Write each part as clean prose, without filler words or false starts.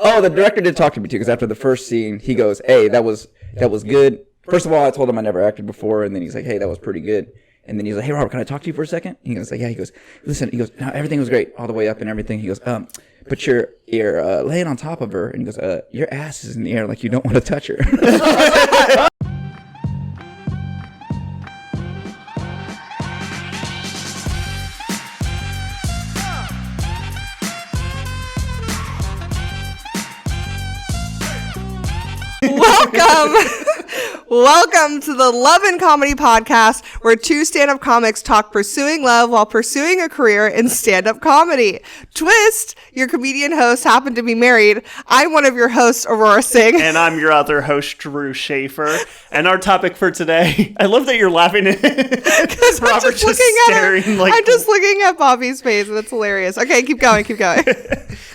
Oh, the director did talk to me too, because after the first scene, he goes, "Hey, that was good." First of all, I told him I never acted before, and then he's like, "Hey, that was pretty good." And then he's like, "Hey, Robert, can I talk to you for a second?" He goes, "Yeah." He goes, "Listen," he goes, "No, everything was great all the way up and everything." He goes, "But you're laying on top of her," and he goes, "Your ass is in the air, like you don't want to touch her." Welcome to the Love and Comedy Podcast, where two stand-up comics talk pursuing love while pursuing a career in stand-up comedy. Twist, your comedian hosts happen to be married. I'm one of your hosts, Aurora Singh. And I'm your other host, Drew Schaefer. And our topic for today, I love that you're laughing at Because Robert just staring like... I'm just looking at Bobby's face, and it's hilarious. Okay, keep going.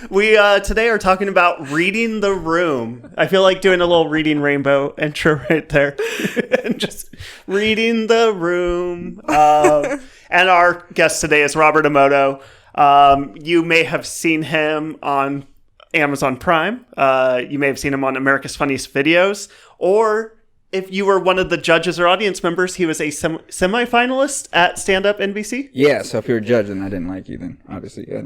We today are talking about reading the room. I feel like doing a little Reading Rainbow intro right there. And just reading the room. And our guest today is Robert Omoto. You may have seen him on Amazon Prime. You may have seen him on America's Funniest Videos. Or if you were one of the judges or audience members, he was a semi-finalist at Stand Up NBC. Yeah, so if you're a judge and I didn't like you, then obviously yeah.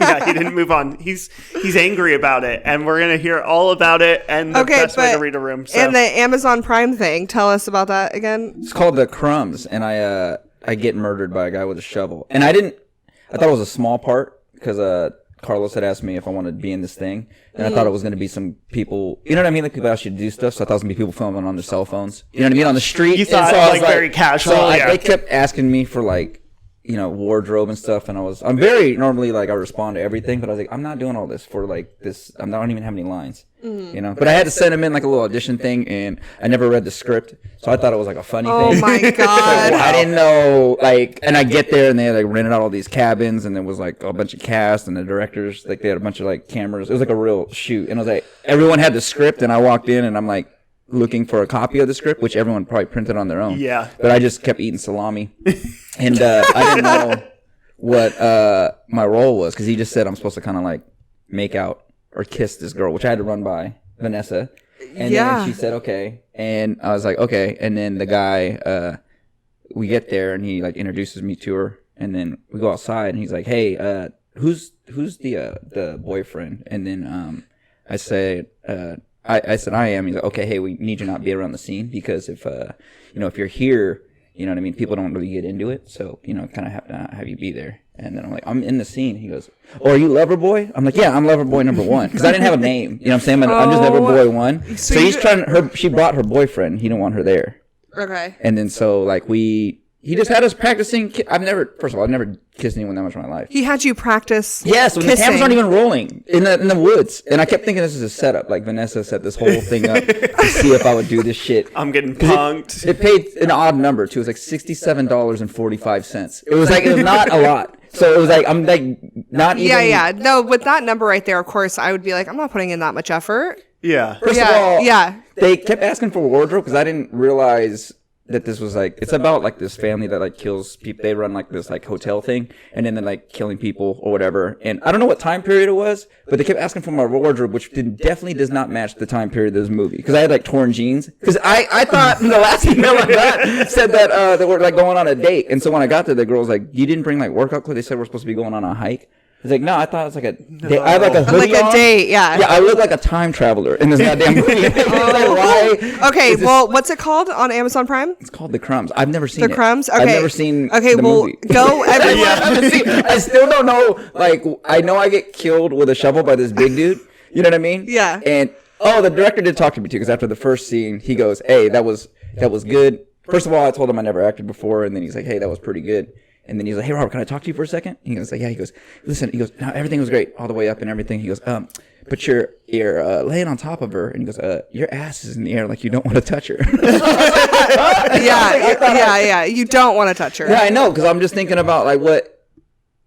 Yeah, he didn't move on. He's angry about it, and we're gonna hear all about it and the best way to read a room. So. And the Amazon Prime thing, tell us about that again. It's called The Crumbs, and I get murdered by a guy with a shovel, and I thought it was a small part because Carlos had asked me if I wanted to be in this thing, and I thought it was going to be some people, you know what I mean? Like people ask you to do stuff, so I thought it was going to be people filming on their cell phones. You know what I mean? On the street. You thought it was very casual. So they kept asking me for like, you know, wardrobe and stuff, and I'm very normally like I respond to everything, but I was like, I'm not doing all this for like this. I don't even have any lines, you know. But I had to send him in like a little audition thing, and I never read the script, so I thought it was like a funny thing. Oh my god! So I didn't know like, and I get there and they like rented out all these cabins, and there was like a bunch of cast and the directors, like they had a bunch of like cameras. It was like a real shoot, and I was like, everyone had the script, and I walked in and I'm like looking for a copy of the script, which everyone probably printed on their own. Yeah. But I just kept eating salami. And I didn't know what my role was, because he just said I'm supposed to kind of like make out or kiss this girl, which I had to run by Vanessa. And then she said, okay. And I was like, okay. And then the guy, we get there and he like introduces me to her. And then we go outside and he's like, hey, who's the boyfriend? And then I said, I said, I am. He's like, okay, hey, we need you not be around the scene, because if, if you're here, you know what I mean? People don't really get into it. So, kind of have to have you be there. And then I'm like, I'm in the scene. He goes, oh, are you lover boy? I'm like, yeah, I'm lover boy number one. Because I didn't have a name. You know what I'm saying? I'm just lover boy one. So he's she brought her boyfriend. He didn't want her there. Okay. And then so like he just had us practicing. I've never kissed anyone that much in my life. He had you practice. Yes, when the cameras aren't even rolling in the woods, and I kept thinking this is a setup. Like Vanessa set this whole thing up to see if I would do this shit. I'm getting punked. It paid an odd number too. It was like $67.45. It was not a lot. So it was like I'm like not even. Yeah. No, with that number right there, of course, I would be like, I'm not putting in that much effort. Yeah. First of all, they kept asking for wardrobe because I didn't realize that this was like, it's about like this family that like kills people. They run like this like hotel thing, and then they're like killing people or whatever. And I don't know what time period it was, but they kept asking for my wardrobe, which definitely does not match the time period of this movie. Because I had like torn jeans. Because I thought the last email I got said that they were like going on a date. And so when I got there, the girl was like, you didn't bring like workout clothes? They said we're supposed to be going on a hike. I was like, no, I thought it was like a date. I had like a hoodie like a date, yeah. Yeah, I look like a time traveler in this goddamn movie. Okay, well, what's it called on Amazon Prime? It's called The Crumbs. I've never seen it. The Crumbs? Okay. I've never seen the movie. Go everyone. I still don't know. Like, I know I get killed with a shovel by this big dude. You know what I mean? Yeah. And, the director did talk to me too, because after the first scene, he goes, hey, that was good. First of all, I told him I never acted before, and then he's like, hey, that was pretty good. And then he's like, hey, Robert, can I talk to you for a second? He goes, like, yeah. He goes, listen, he goes, no, everything was great all the way up and everything. He goes, but you're laying on top of her. And he goes, your ass is in the air, like you don't want to touch her. Yeah. You don't want to touch her. Yeah, I know, because I'm just thinking about like what.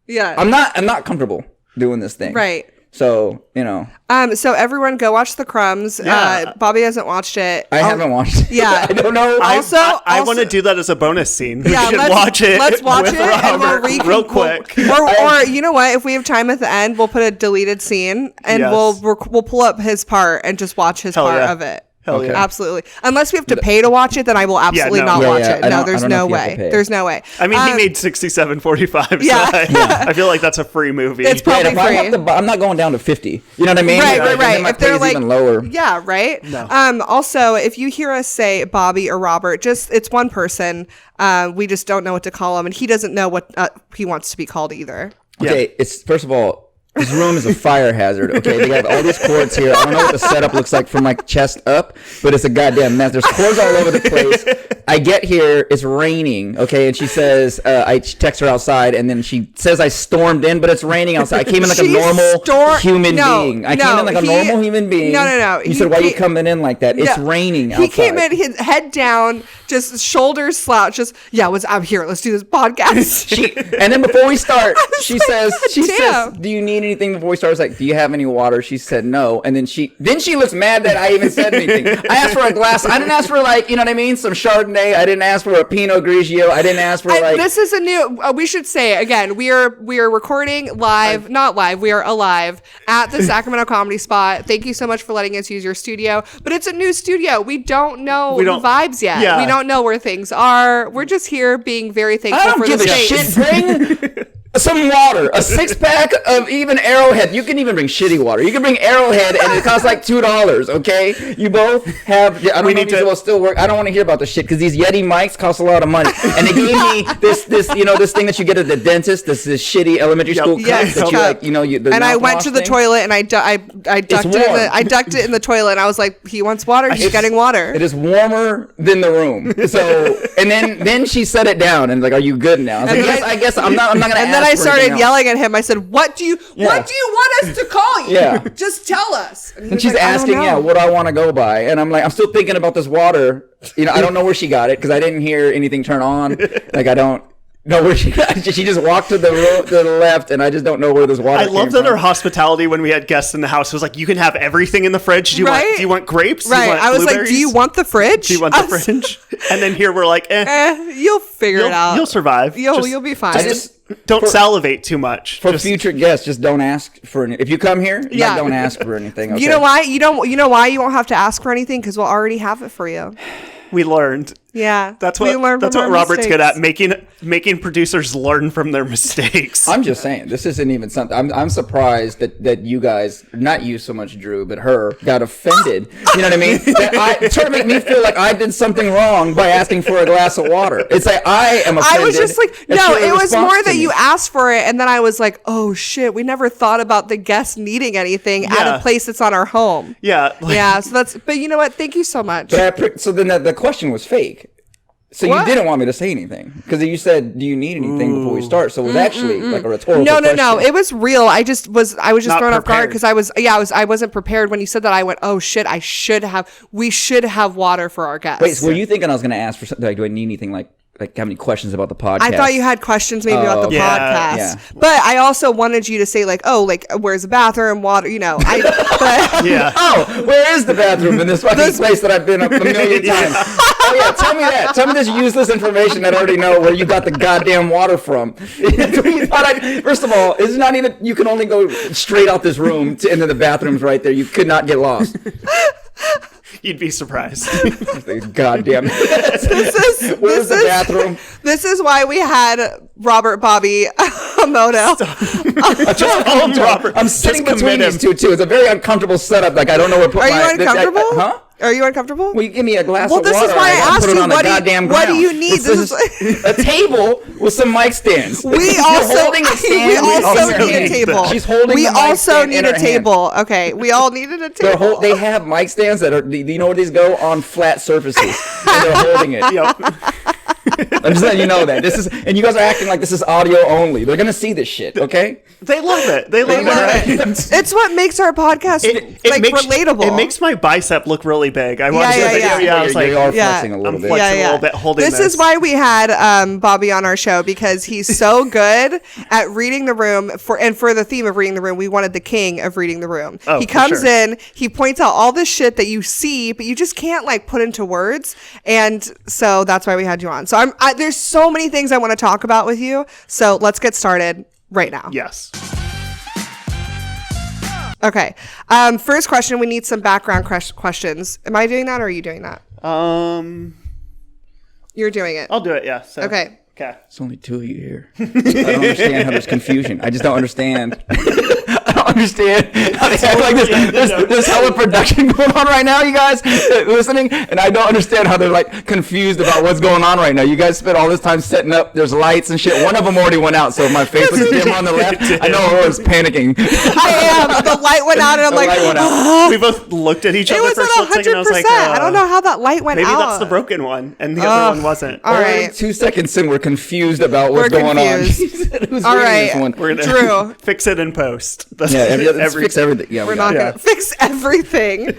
Yeah. I'm not comfortable doing this thing. Right. So, you know. So everyone go watch The Crumbs. Yeah. Bobby hasn't watched it. I haven't watched it. Yeah. I don't know. I want to do that as a bonus scene. We should let's watch it. Let's watch with it and we'll Robert real quick. Or you know what? If we have time at the end, we'll put a deleted scene and Yes. we'll pull up his part and just watch his part yeah. of it. Hell yeah. Absolutely. Unless we have to pay to watch it, then I will absolutely no. not Yeah, watch yeah. it. I No, don't- there's I don't know no if you have to way. pay. There's no way. I mean, he made $67.45. Yeah. So I feel like that's a free movie. It's probably if I have free. to, I'm not going down to 50. You know what I mean? Right, Like, right. then my If they're pay's like even lower. Yeah, right. No. Also, if you hear us say Bobby or Robert, just it's one person. We just don't know what to call him, and he doesn't know what he wants to be called either. Okay, it's first of all, this room is a fire hazard. Okay, they have all these cords here. I don't know what the setup looks like from like chest up, but it's a goddamn mess. There's cords all over the place. I get here, it's raining. Okay, and she says, I text her outside, and then she says I stormed in, but it's raining outside. I came in like a normal human being. I came in like a normal human being. No. You said, why are you coming in like that? It's raining outside. He came in, his head down, just shoulders slouched. Just I'm here. Let's do this podcast. And then before we start, she says, damn. do you need anything before we start? I was like, do you have any water? She said no. And then she looks mad that I even said anything. I asked for a glass. I didn't ask for like, you know what I mean? Some Chardonnay. I didn't ask for a Pinot Grigio. I didn't ask for like. This is a new. We should say again. We are recording live, not live. We are alive at the Sacramento Comedy Spot. Thank you so much for letting us use your studio. But it's a new studio. We don't know the vibes yet. Yeah. We don't know where things are. We're just here being very thankful I don't for give the a space. shit. Bring some water, a 6-pack of even Arrowhead. You can even bring shitty water. You can bring Arrowhead, and it costs like $2. Okay, you both have. I don't know if these will still work. I don't want to hear about this shit because these Yeti mics cost a lot of money, and they gave me this this thing that you get at the dentist. This shitty elementary school cup Yes, that you like. You know, and I went to the toilet and I ducked it in the toilet and I was like, he wants water. He's getting water. It is warmer than the room. So, and then she set it down and like, are you good now? I was like, yes, I guess I'm not gonna. And then I started yelling at him. I said, "What do you want us to call you? Yeah. Just tell us." And she's asking, what I want to go by, and I'm like, I'm still thinking about this water. You know, I don't know where she got it because I didn't hear anything turn on. Like I don't know where she got it. She just walked to the left, and I just don't know where this water. I love that her hospitality when we had guests in the house was like, you can have everything in the fridge. Do you want grapes? Right. Do you want I was like, blueberries? do you want the fridge? Do you want the fridge? And then here we're like, you'll figure it out. You'll survive. You'll be fine. Don't salivate too much. For future guests, just don't ask for any. If you come here, don't ask for anything. Okay? You know why? You know why you won't have to ask for anything? Because we'll already have it for you. We learned. Yeah, that's we what Robert's mistakes. good at, making producers learn from their mistakes. I'm just saying, this isn't even something. I'm surprised that you guys, not you so much, Drew, but her, got offended. You know what I mean? That trying to make me feel like I did something wrong by asking for a glass of water. It's like I am offended. I was just like, That's no, your it was response more to that me. you asked for it, and then I was like, oh shit, we never thought about the guest needing anything at a place that's on our home. Yeah, yeah. So but you know what? Thank you so much. So then the question was fake. So you didn't want me to say anything because you said, "Do you need anything before we start?" So it was actually like a rhetorical question. No. It was real. I was just Not thrown off guard prepared. because I wasn't prepared when you said that. I went, oh shit, we should have water for our guests. Wait, so were you thinking I was going to ask for something? Like, do I need anything? Like, have any questions about the podcast? I thought you had questions maybe about the podcast, yeah. but I also wanted you to say like, oh, like where's the bathroom, water, you know. Yeah. Oh, where is the bathroom in this fucking place that I've been a million times? Oh yeah, tell me that. Tell me this useless information that I already know where you got the goddamn water from. First of all, it's not even. You can only go straight out this room into the bathrooms right there. You could not get lost. You'd be surprised. Goddamn. Where's the bathroom? This is why we had Robert Bobby Omoto. Robert. I'm sitting Just between commit these two too. It's a very uncomfortable setup. Like I don't know where to put Are my. you uncomfortable? Huh? Are you uncomfortable? Well, you give me a glass Well, of this water. is why I gotta asked put it you, on the what do you- goddamn what do ground. you need? This is a table with some mic stands. We You're also holding a stand we with also your need a hand. table. She's holding We the mic also stand in need a her hand. table. Okay, we all needed a table. They have mic stands that are. Do you know where these go? On flat surfaces. And they're holding it. Yep. I'm just letting you know that and you guys are acting like this is audio only. They're gonna see this shit, okay? They love it. They love it. It's what makes our podcast relatable. It makes my bicep look really big. I watched Yeah, the video. Yeah, I was like, you are flexing a little I'm bit. flexing a little bit, holding This is why we had Bobby on our show, because he's so good at reading the room. For the theme of reading the room, we wanted the king of reading the room. Oh, he comes in, he points out all this shit that you see, but you just can't like put into words, and so that's why we had you on. So there's so many things I want to talk about with you. So let's get started right now. Yes. Okay. First question, we need some background questions. Am I doing that or are you doing that? You're doing it. I'll do it. Yeah. So, Okay. Okay. There's only two of you here. I don't understand how there's confusion. I just don't understand. I don't understand how they act like this. There's hella production going on right now, you guys listening, and I don't understand how they're like confused about what's going on right now. You guys spent all this time setting up. There's lights and shit. One of them already went out, so my face was dim on the left. I know Aurora's panicking. I am. The light went out, and I'm like, light went out. We both looked at each it other was for a at split second. I was 100%. like, I don't know how that light went maybe out. that's the broken one, and the other one wasn't. All right. 2 seconds in, we're confused about what's going confused. on. Who's All reading right. this one? We're gonna Drew. fix it in post. Yeah, let's fix everything. Yeah, We're not going to fix everything.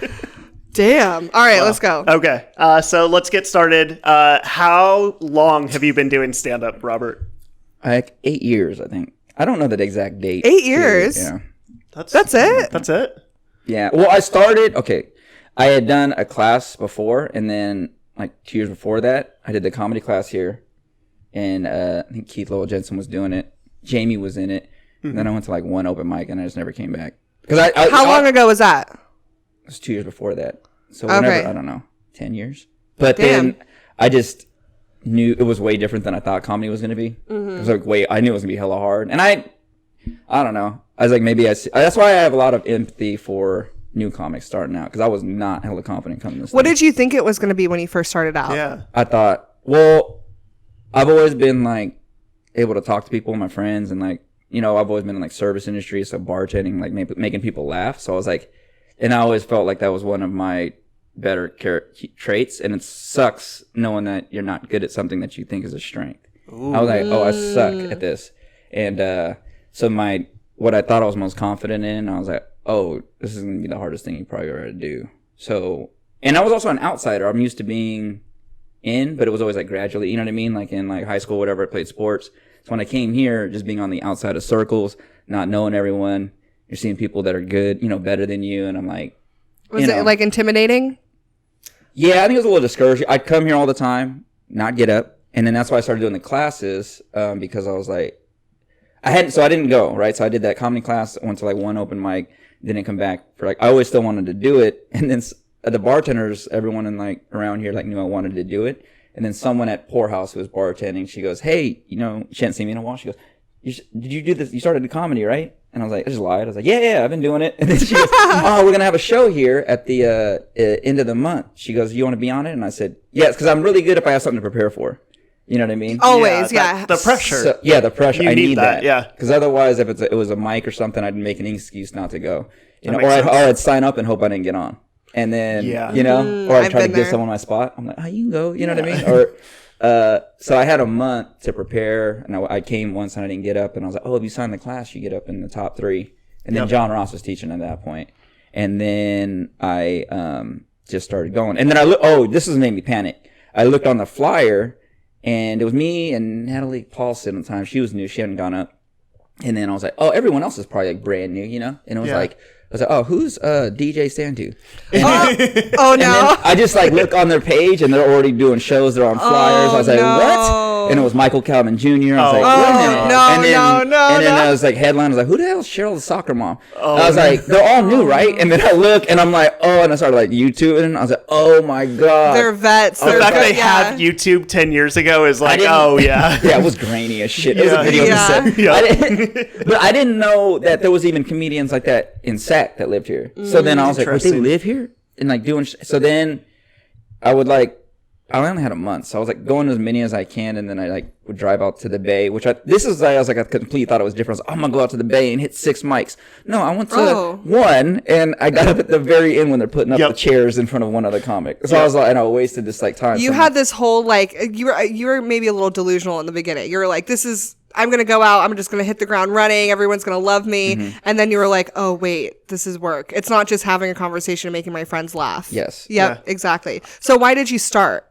Damn. All right, let's go. Okay, so let's get started. How long have you been doing stand-up, Robert? Like 8 years, I think. I don't know the exact date. 8 years? Yeah. That's it? That's it? Yeah. Well, I started, I had done a class before, and then like 2 years before that, I did the comedy class here. And I think Keith Lowell Jensen was doing it. Jamie was in it. And then I went to like one open mic, and I just never came back. How long ago was that? It was 2 years before that. So whenever, I don't know, 10 years. But Damn. then I just knew it was way different than I thought comedy was going to be. It was like, I knew it was going to be hella hard. And I don't know. I was like, that's why I have a lot of empathy for new comics starting out, because I was not hella confident coming this What thing. did you think it was going to be when you first started out? Yeah. I thought, well, I've always been like able to talk to people, my friends, and like, you know, I've always been in like service industry, so bartending, like making people laugh. So I was like, and I always felt like that was one of my better traits, and it sucks knowing that you're not good at something that you think is a strength. Ooh. I was like, I suck at this. And so what I thought I was most confident in, I was like, this is going to be the hardest thing you probably ever had to do. So, and I was also an outsider. I'm used to being in, but it was always like gradually, you know what I mean? Like in like high school, whatever, I played sports. So when I came here, just being on the outside of circles, not knowing everyone, you're seeing people that are good, you know, better than you. And I'm like, Was it like intimidating? Yeah, I think it was a little discouraging. I'd come here all the time, not get up. And then that's why I started doing the classes, because I was like, I didn't go, right? So I did that comedy class, went to like one open mic, didn't come back for like, I always still wanted to do it. And then the bartenders, everyone in like around here like knew I wanted to do it. And then someone at Poorhouse who was bartending, she goes, hey, you know, she hadn't seen me in a while. She goes, did you do this? You started the comedy, right? And I was like, I just lied. I was like, yeah, I've been doing it. And then she goes, we're going to have a show here at the end of the month. She goes, you want to be on it? And I said, yes, because I'm really good if I have something to prepare for. You know what I mean? Always, yeah. The pressure. So, yeah, the pressure. You I need that, yeah. Because otherwise, if it was a mic or something, I'd make an excuse not to go. You know, or sense. I'd sign up and hope I didn't get on. And then, you know, or I'd try to give someone my spot. I'm like, you can go. You know what I mean? Or, so I had a month to prepare, and I came once and I didn't get up, and I was like, if you sign the class, you get up in the top 3. And then John Ross was teaching at that point. And then I just started going. And then this has made me panic. I looked on the flyer, and it was me and Natalie Paulson at the time. She was new. She hadn't gone up. And then I was like, everyone else is probably like brand new, you know? And it was like, I was like, who's DJ Sandu? Oh no! I just like look on their page, and they're already doing shows. They're on flyers. I was like, what? And it was Michael Calvin Jr. I was like, wait a minute. And then I was like, headline. I was like, who the hell is Cheryl the soccer mom? I was like, they're all new, right? And then I look, and I'm like, and I started like YouTube, and I was like, oh my god, they're vets. The fact they had YouTube 10 years ago is like, yeah, it was grainy as shit. It was a video cassette. But I didn't know that there was even comedians like that in Sac that lived here. So then I was like, would they live here? And like doing, so then I would like, I only had a month, so I was like going to as many as I can, and then I like would drive out to the Bay, which I was like I completely thought it was different. I was like, I'm gonna go out to the Bay and hit 6 mics. No, I went to one, and I got up at the very end when they're putting up the chairs in front of one other comic. So I was like, and I wasted this like time. You had this whole like you were maybe a little delusional in the beginning. You were like, I'm going to go out. I'm just going to hit the ground running. Everyone's going to love me. Mm-hmm. And then you were like, oh, wait, this is work. It's not just having a conversation and making my friends laugh. Yes. Yep, exactly. So why did you start?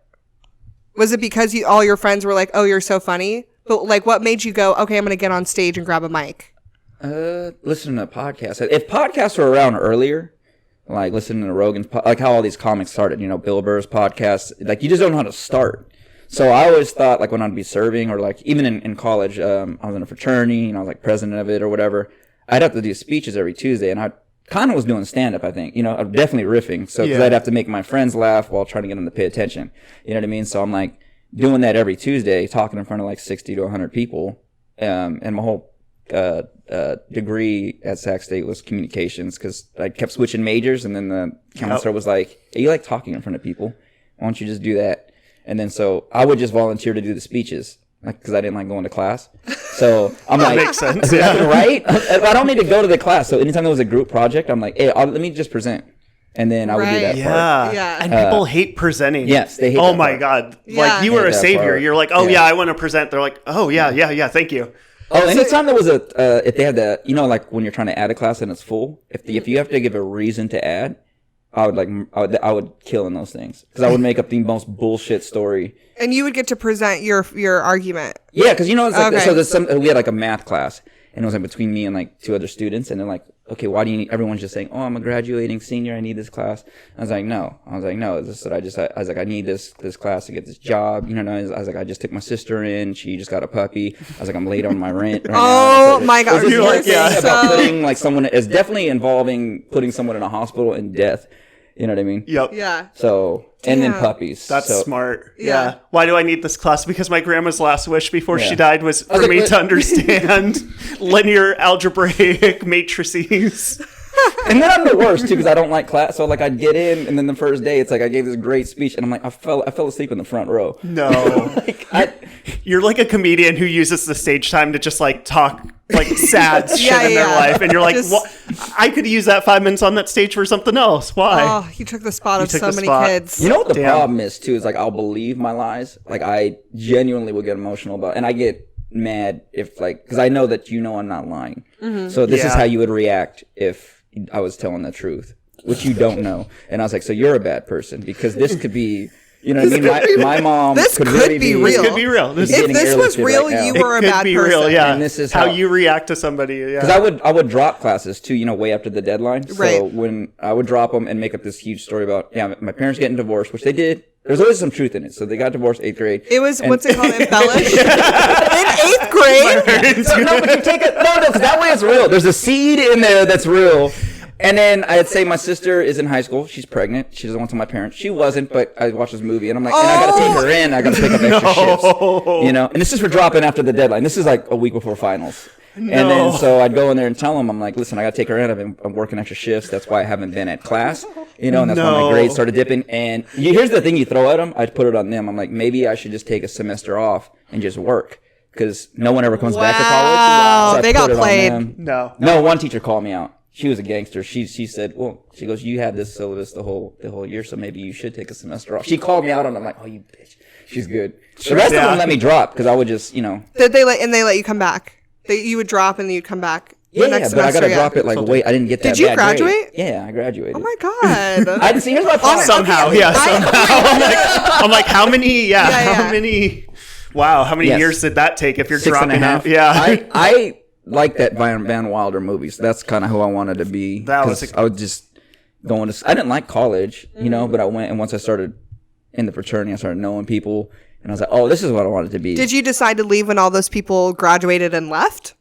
Was it because all your friends were like, oh, you're so funny? But like, what made you go, okay, I'm going to get on stage and grab a mic? Listening to podcasts. If podcasts were around earlier, like listening to Rogan's, like how all these comics started, Bill Burr's podcast, like you just don't know how to start. So I always thought, like, when I'd be serving or, like, even in college, I was in a fraternity and I was, like, president of it or whatever. I'd have to do speeches every Tuesday, and I kind of was doing stand-up, I think. I'm definitely riffing. So, because I'd have to make my friends laugh while trying to get them to pay attention. You know what I mean? So I'm, like, doing that every Tuesday, talking in front of, like, 60 to 100 people. And my whole degree at Sac State was communications because I kept switching majors, and then the counselor was like, hey, you like talking in front of people. Why don't you just do that? And then so I would just volunteer to do the speeches because I didn't like going to class. So I'm like, makes sense. Right? I don't need to go to the class. So anytime there was a group project, I'm like, hey, let me just present. And then I would do that part. Yeah. And people hate presenting. Yes, they hate Oh that my part. God. Yeah. Like you were a savior. Part. You're like, oh yeah, I want to present. They're like, oh yeah, thank you. Oh, anytime there was if they had the, like when you're trying to add a class and it's full, if you have to give a reason to add, I would kill in those things because I would make up the most bullshit story. And you would get to present your argument. Yeah, because it's like, so we had like a math class, and it was like between me and like 2 other students, and they're like, okay, why do you need? Everyone's just saying, oh, I'm a graduating senior, I need this class. I was like, no, this is what I was like, I need this class to get this job. I was like, I just took my sister in, she just got a puppy. I was like, I'm late on my rent right now. My God, you're like, about putting like someone, it's definitely involving putting someone in a hospital in death. You know what I mean? Yep. Yeah. So, and then puppies. That's so, smart. Yeah. Why do I need this class? Because my grandma's last wish before she died was for me to understand linear algebraic matrices. And then I'm the worst too because I don't like class. So like I'd get in, and then the first day it's like I gave this great speech, and I'm like I fell asleep in the front row. No, you're like a comedian who uses the stage time to just like talk like sad shit in their life, and you're like, what? I could use that 5 minutes on that stage for something else. Why? Oh, you took the spot of so many kids. You know what the problem is too is like I'll believe my lies. Like I genuinely will get emotional about, and I get mad if like because I know that I'm not lying. Mm-hmm. So this is how you would react if I was telling the truth, which you don't know. And I was like, so you're a bad person because this could be, you know what I mean? My mom could really be real. This could be real. If this was real, you were a bad person. Real, yeah. And this is how you react to somebody. Yeah. Because I would drop classes too, way after the deadline. Right. So when I would drop them and make up this huge story about, my parents getting divorced, which they did. There's always some truth in it. So they got divorced 8th grade. It was, what's it called, embellished? In 8th grade? No, but you take it. No, because that way it's real. There's a seed in there that's real. And then I'd say my sister is in high school. She's pregnant. She doesn't want to tell my parents. She wasn't, but I watched this movie, and I'm like, and I got to take her in. I got to pick up extra shifts. And this is for dropping after the deadline. This is like a week before finals. No. And then so I'd go in there and tell them, I'm like, listen, I got to take her in. I'm working extra shifts. That's why I haven't been at class. And that's why my grades started dipping. And here's the thing you throw at them. I'd put it on them. I'm like, maybe I should just take a semester off and just work. Because no one ever comes back to college. So they got played. No, one teacher called me out. She was a gangster. She said, well, she goes, you had this syllabus the whole year, so maybe you should take a semester off. She called me out on it. I'm like, oh, you bitch. She's good. The rest of them let me drop because I would just, Did they let you come back? You would drop and then you'd come back. Yeah, but I got to drop it like, wait, I didn't get that. Did you graduate? Yeah, I graduated. Oh my God. I didn't see, here's my problem. Somehow. I'm like, how many, how many, wow, how many years did that take if you're 6 dropping out? Yeah. I like that Van Wilder movies. That's kind of who I wanted to be. I was just going to. I didn't like college, but I went, and once I started in the fraternity, I started knowing people, and I was like, oh, this is what I wanted to be. Did you decide to leave when all those people graduated and left?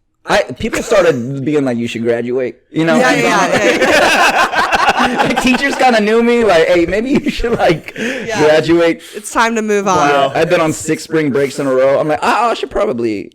People started being like, you should graduate. Yeah. Teachers kind of knew me, like, hey, maybe you should graduate. It's time to move on. Wow. I've been on 6 spring breaks in a row. I'm like, I should probably,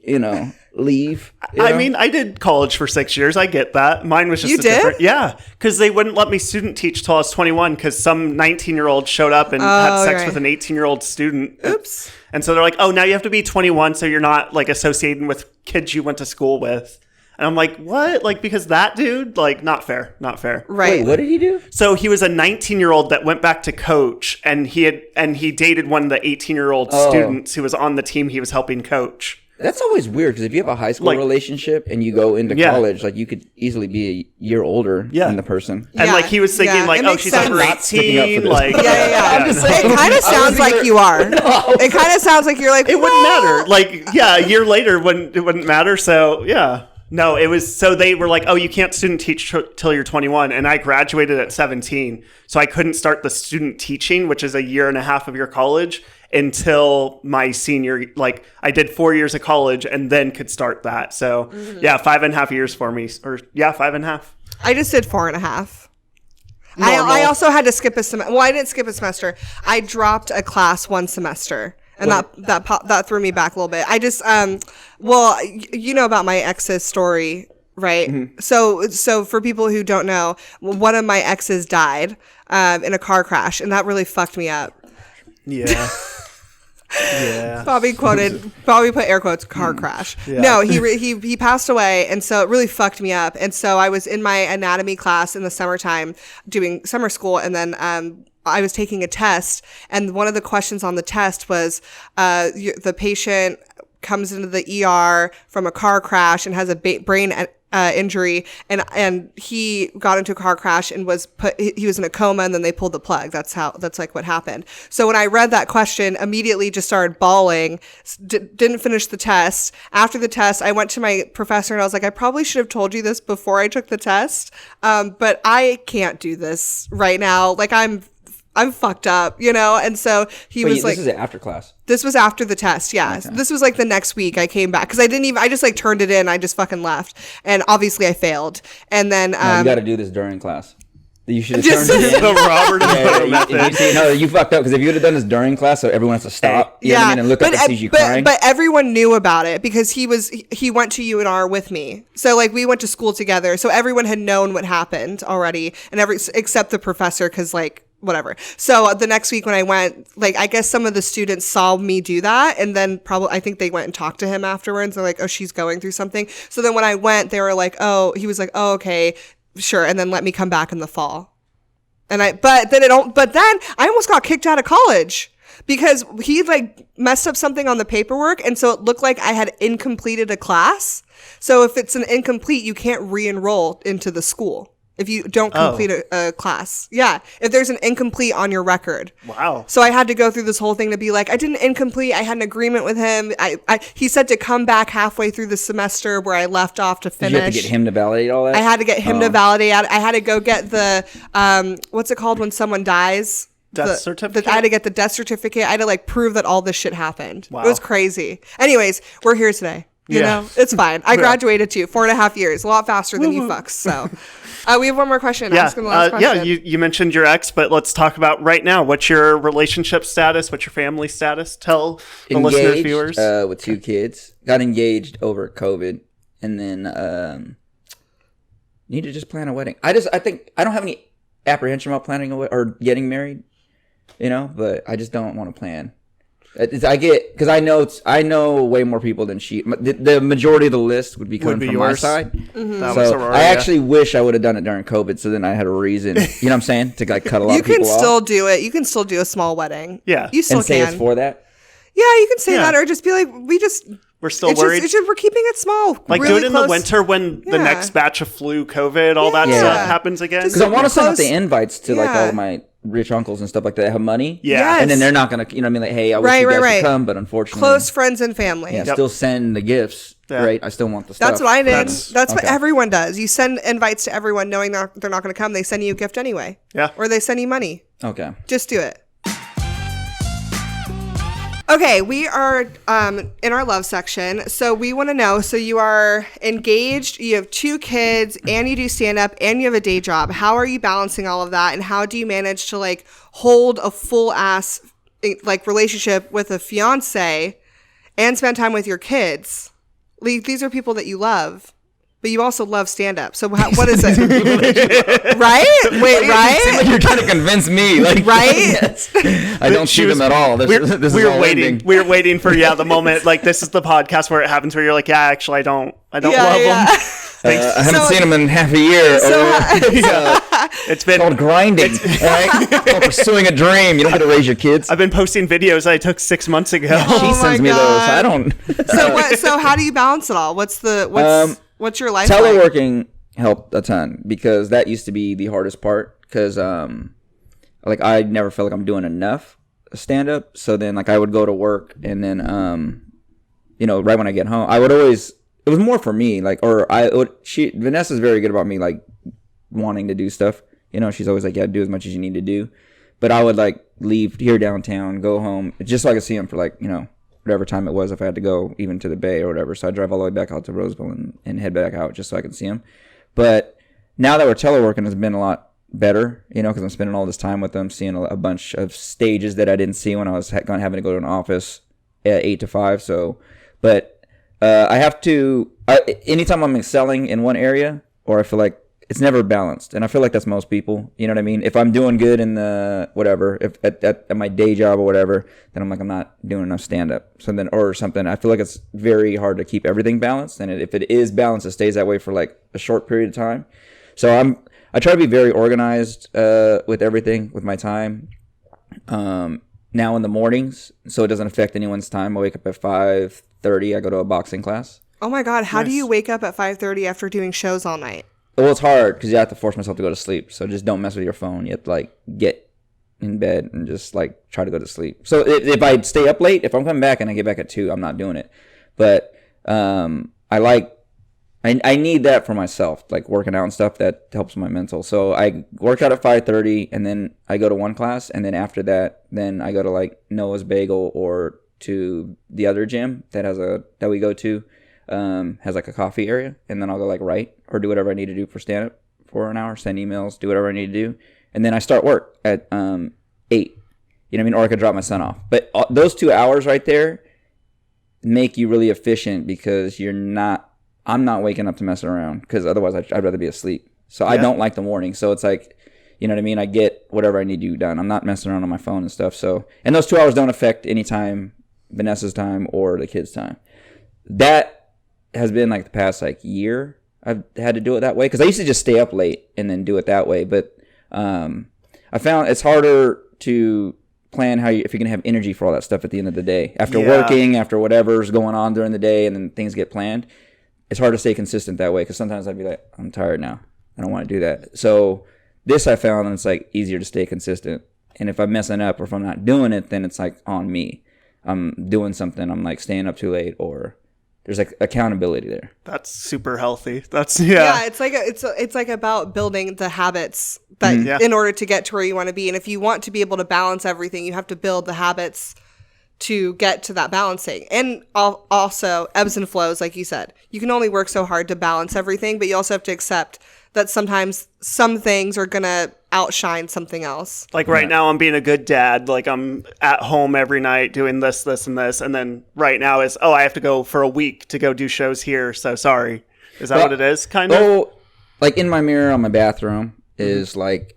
leave. I mean, I did college for 6 years. I get that. Mine was just You did? different. Yeah, because they wouldn't let me student teach till I was 21 because some 19-year-old showed up and had sex with an 18-year-old student. Oops. And so they're like, oh, now you have to be 21 so you're not like associating with kids you went to school with. And I'm like, what? Like, because that dude, like, not fair. Right. Wait, what did he do? So he was a 19-year-old that went back to coach, and he dated one of the 18-year-old students who was on the team he was helping coach. That's always weird because if you have a high school relationship and you go into college, like you could easily be a year older than the person. And like he was thinking like, oh, she's over 18. Like, yeah. It kind of sounds like you are. It kind of sounds like you're like, it wouldn't matter. Like, yeah, a year later it wouldn't matter. So yeah. No, it was, so they were like, oh, you can't student teach till you're 21. And I graduated at 17. So I couldn't start the student teaching, which is a year and a half of your college, until my senior, like I did 4 years of college and then could start that. So yeah, 5.5 years for me, or 5.5. I just did 4.5. I also had to skip a semester. Well, I didn't skip a semester. I dropped a class one semester. And that threw me back a little bit. I just, well, you know about my ex's story, right? Mm-hmm. So for people who don't know, one of my exes died in a car crash, and that really fucked me up. Yeah. Yeah. Bobby put air quotes, car crash. Yeah. No, he passed away, and so it really fucked me up. And so I was in my anatomy class in the summertime doing summer school, and then I was taking a test, and one of the questions on the test was the patient comes into the ER from a car crash and has a brain injury, and he got into a car crash and he was in a coma, and then they pulled the plug. That's like what happened. So when I read that question, immediately just started bawling, didn't finish the test. After the test, I went to my professor and I was like, I probably should have told you this before I took the test, but I can't do this right now. Like I'm fucked up, you know? And so he was like... This is after class? This was after the test, yeah. Okay. This was like the next week I came back. Because I just like turned it in. I just fucking left. And obviously I failed. And then... No, you got to do this during class. You should have turned it in. The Robert method. You fucked up. Because if you would have done this during class, so everyone has to stop. You know what I mean? And look up and see you crying. But everyone knew about it because he went to UNR with me. So like we went to school together. So everyone had known what happened already. And except the professor, because like... whatever. So the next week when I went, like, I guess some of the students saw me do that. And then I think they went and talked to him afterwards. They're like, oh, she's going through something. So then when I went, they were like, he was like, oh, okay, sure. And then let me come back in the fall. But then I almost got kicked out of college because he like messed up something on the paperwork. And so it looked like I had incompleted a class. So if it's an incomplete, you can't re-enroll into the school. If you don't complete a class. Yeah. If there's an incomplete on your record. Wow. So I had to go through this whole thing to be like, I didn't incomplete. I had an agreement with him. He said to come back halfway through the semester where I left off to finish. Did you have to get him to validate all that? I had to get him to validate. I had to go get the, what's it called when someone dies? Death certificate? I had to get the death certificate. I had to like prove that all this shit happened. Wow. It was crazy. Anyways, we're here today. You know, it's fine. I graduated too. 4.5 years. A lot faster than you fucks. So we have one more question. Yeah. Ask him the last question. Yeah, you mentioned your ex, but let's talk about right now. What's your relationship status? What's your family status? Tell the listeners, viewers. With 2 kids. Got engaged over COVID. And then need to just plan a wedding. I think I don't have any apprehension about planning or getting married, you know, but I just don't want to plan. Because I know way more people than she. The majority of the list would be coming from my side. Mm-hmm. So I actually wish I would have done it during COVID. So then I had a reason. You know what I'm saying? To like cut a lot of people off. You can still do it. You can still do a small wedding. Yeah. You still and say can. it's for that. Yeah, you can say that, or just be like, we're still worried. We're keeping it small. Like really do it in the winter when the next batch of flu, COVID, all that stuff happens again. Because I want to send out the invites to like all of my rich uncles and stuff like that have money. Yeah. Yes. And then they're not going to, you know what I mean? Like, hey, I wish you guys could come, but unfortunately. Close friends and family. Yeah, still send the gifts, right? I still want the stuff. That's what I did. That's what everyone does. You send invites to everyone knowing they're not going to come. They send you a gift anyway. Yeah. Or they send you money. Okay. Just do it. Okay, we are in our love section. So we want to know, so you are engaged, you have 2 kids, and you do stand-up, and you have a day job. How are you balancing all of that? And how do you manage to like hold a full-ass like relationship with a fiance and spend time with your kids? like, these are people that you love, but you also love stand-up. So what is it? Right? Wait, right? Seems like you're trying to convince me. Like, Right? Yes. I don't see them at all. This is all waiting. ending. We were waiting for the moment. Like, this is the podcast where it happens where you're like, yeah, actually, I don't love them. I haven't seen them in half a year. It's been called grinding. Right? It's called pursuing a dream. You don't get to raise your kids. I've been posting videos I took 6 months ago. She sends me those. I don't. So how do you balance it all? What's your life teleworking like? Helped a ton because that used to be the hardest part because like I never felt like I'm doing enough stand up. So then like I would go to work and then right when I get home I would always, it was more for me like, or Vanessa's very good about me like wanting to do stuff, she's always like, yeah, do as much as you need to do, but I would like leave here downtown, go home just so I could see him for like whatever time it was, if I had to go even to the Bay or whatever. So I drive all the way back out to Roseville and head back out just so I can see him. But now that we're teleworking, it's been a lot better, because I'm spending all this time with them, seeing a bunch of stages that I didn't see when I was having to go to an office at 8 to 5. So, but I have to, anytime I'm excelling in one area, or I feel like it's never balanced. And I feel like that's most people. You know what I mean? If I'm doing good in the whatever, if at my day job or whatever, then I'm like, I'm not doing enough stand up. So then, or something, I feel like it's very hard to keep everything balanced. And if it is balanced, it stays that way for like a short period of time. So I try to be very organized with everything, with my time. Now in the mornings, so it doesn't affect anyone's time. I wake up at 5:30. I go to a boxing class. Oh my God. How do you wake up at 5:30 after doing shows all night? Well, it's hard because you have to force myself to go to sleep. So just don't mess with your phone. You have to like get in bed and just like try to go to sleep. So if I stay up late, if I'm coming back and I get back at 2, I'm not doing it. But I need that for myself, like working out and stuff. That helps my mental. So I work out at 5:30 and then I go to one class, and then after that, then I go to like Noah's Bagel or to the other gym that we go to. Has like a coffee area, and then I'll go like write or do whatever I need to do for stand up for an hour, send emails, do whatever I need to do, and then I start work at 8. You know what I mean? Or I could drop my son off. But those 2 hours right there make you really efficient because I'm not waking up to mess around, because otherwise I'd rather be asleep. So I don't like the morning. So it's like, you know what I mean? I get whatever I need to do done. I'm not messing around on my phone and stuff. So, and those 2 hours don't affect any time, Vanessa's time or the kids' time. That has been like the past like year I've had to do it that way, because I used to just stay up late and then do it that way, but I found it's harder to plan if you're gonna have energy for all that stuff at the end of the day after working, after whatever's going on during the day, and then things get planned. It's hard to stay consistent that way, because sometimes I'd be like, I'm tired now, I don't want to do that. So this I found, and it's like easier to stay consistent, and if I'm messing up or if I'm not doing it, then it's like on me. I'm doing something, I'm like staying up too late, or there's like accountability there. That's super healthy. It's like about building the habits that in order to get to where you want to be. And if you want to be able to balance everything, you have to build the habits to get to that balancing. And also ebbs and flows, like you said. You can only work so hard to balance everything, but you also have to accept that sometimes some things are going to outshine something else. Like right now I'm being a good dad. Like I'm at home every night doing this, and this. And then right now is, I have to go for a week to go do shows here. So sorry. Is that what it is? Kind of? Oh, like in my mirror on my bathroom is like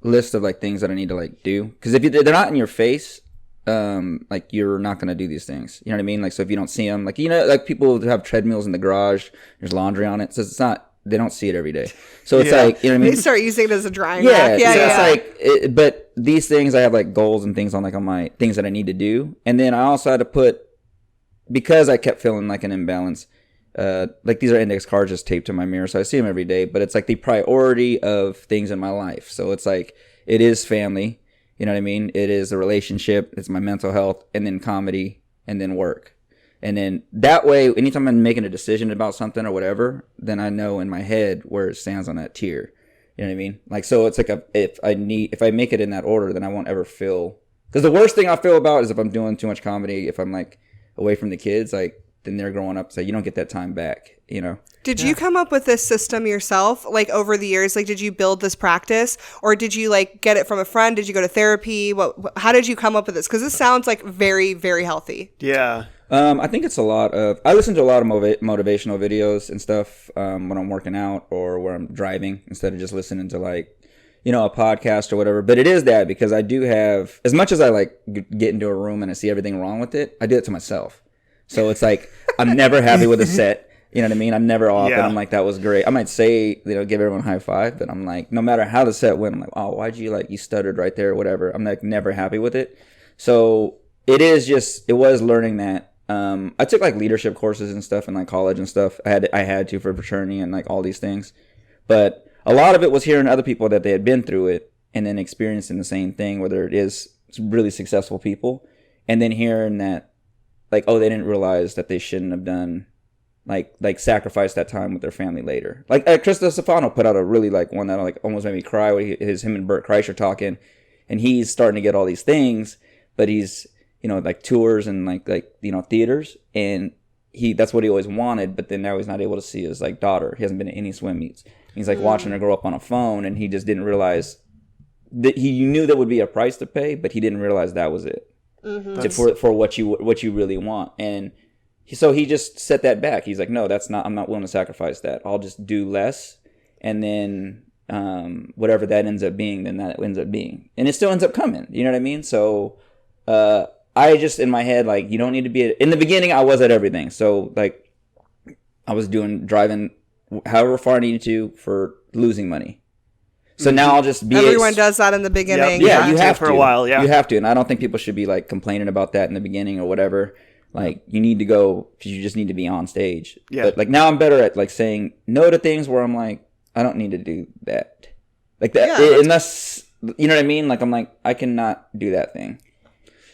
list of like things that I need to like do. Because if they're not in your face, like you're not going to do these things. You know what I mean? Like, so if you don't see them, like, like people who have treadmills in the garage, there's laundry on it. So it's not, they don't see it every day. So it's like, you know what I mean? They start using it as a drying rack. It's like, but these things, I have like goals and things on like on my things that I need to do. And then I also had to put, because I kept feeling like an imbalance, like these are index cards just taped to my mirror. So I see them every day, but it's like the priority of things in my life. So it's like, it is family. You know what I mean? It is a relationship. It's my mental health, and then comedy, and then work. And then that way, anytime I'm making a decision about something or whatever, then I know in my head where it stands on that tier. You know what I mean? Like, so it's like if I make it in that order, then I won't ever feel, because the worst thing I feel about is if I'm doing too much comedy, if I'm like away from the kids, like then they're growing up. So you don't get that time back, you know? Did you come up with this system yourself, like over the years? Like, did you build this practice, or did you like get it from a friend? Did you go to therapy? How did you come up with this? Because this sounds like very, very healthy. Yeah. I think it's a lot of, I listen to a lot of motivational videos and stuff when I'm working out or when I'm driving, instead of just listening to like, you know, a podcast or whatever. But it is that, because I do have, as much as I like get into a room and I see everything wrong with it, I do it to myself. So it's like, I'm never happy with a set. You know what I mean? I'm never off, and I'm like, that was great. I might say, you know, give everyone a high five, but I'm like, no matter how the set went, I'm like, oh, why'd you like, you stuttered right there or whatever. I'm like never happy with it. So it was learning that. I took like leadership courses and stuff in like college and stuff. I had to for fraternity and like all these things. But a lot of it was hearing other people that they had been through it and then experiencing the same thing, whether it is really successful people, and then hearing that like, oh, they didn't realize that they shouldn't have done like sacrifice that time with their family later. Like Krista Stefano put out a really like one that like almost made me cry, where him and Bert Kreischer talking, and he's starting to get all these things, but he's, you know, like tours and like you know, theaters, and that's what he always wanted, but then now he's not able to see his like daughter. He hasn't been to any swim meets. He's like watching her grow up on a phone, and he just didn't realize that he knew there would be a price to pay, but he didn't realize that was it. For what you really want. And so he just set that back. He's like, no, I'm not willing to sacrifice that. I'll just do less, and then whatever that ends up being, then that ends up being, and it still ends up coming. You know what I mean? So I just, in my head, like, you don't need to be in the beginning. I was at everything. So like, I was driving however far I needed to for losing money. So now I'll just be. Everyone does that in the beginning. Yeah, you have to for a while. Yeah, you have to, and I don't think people should be like complaining about that in the beginning or whatever. Like, you need to go because you just need to be on stage. Yeah. But like now I'm better at like saying no to things where I'm like, I don't need to do that. Like that, unless, you know what I mean? Like, I'm like, I cannot do that thing.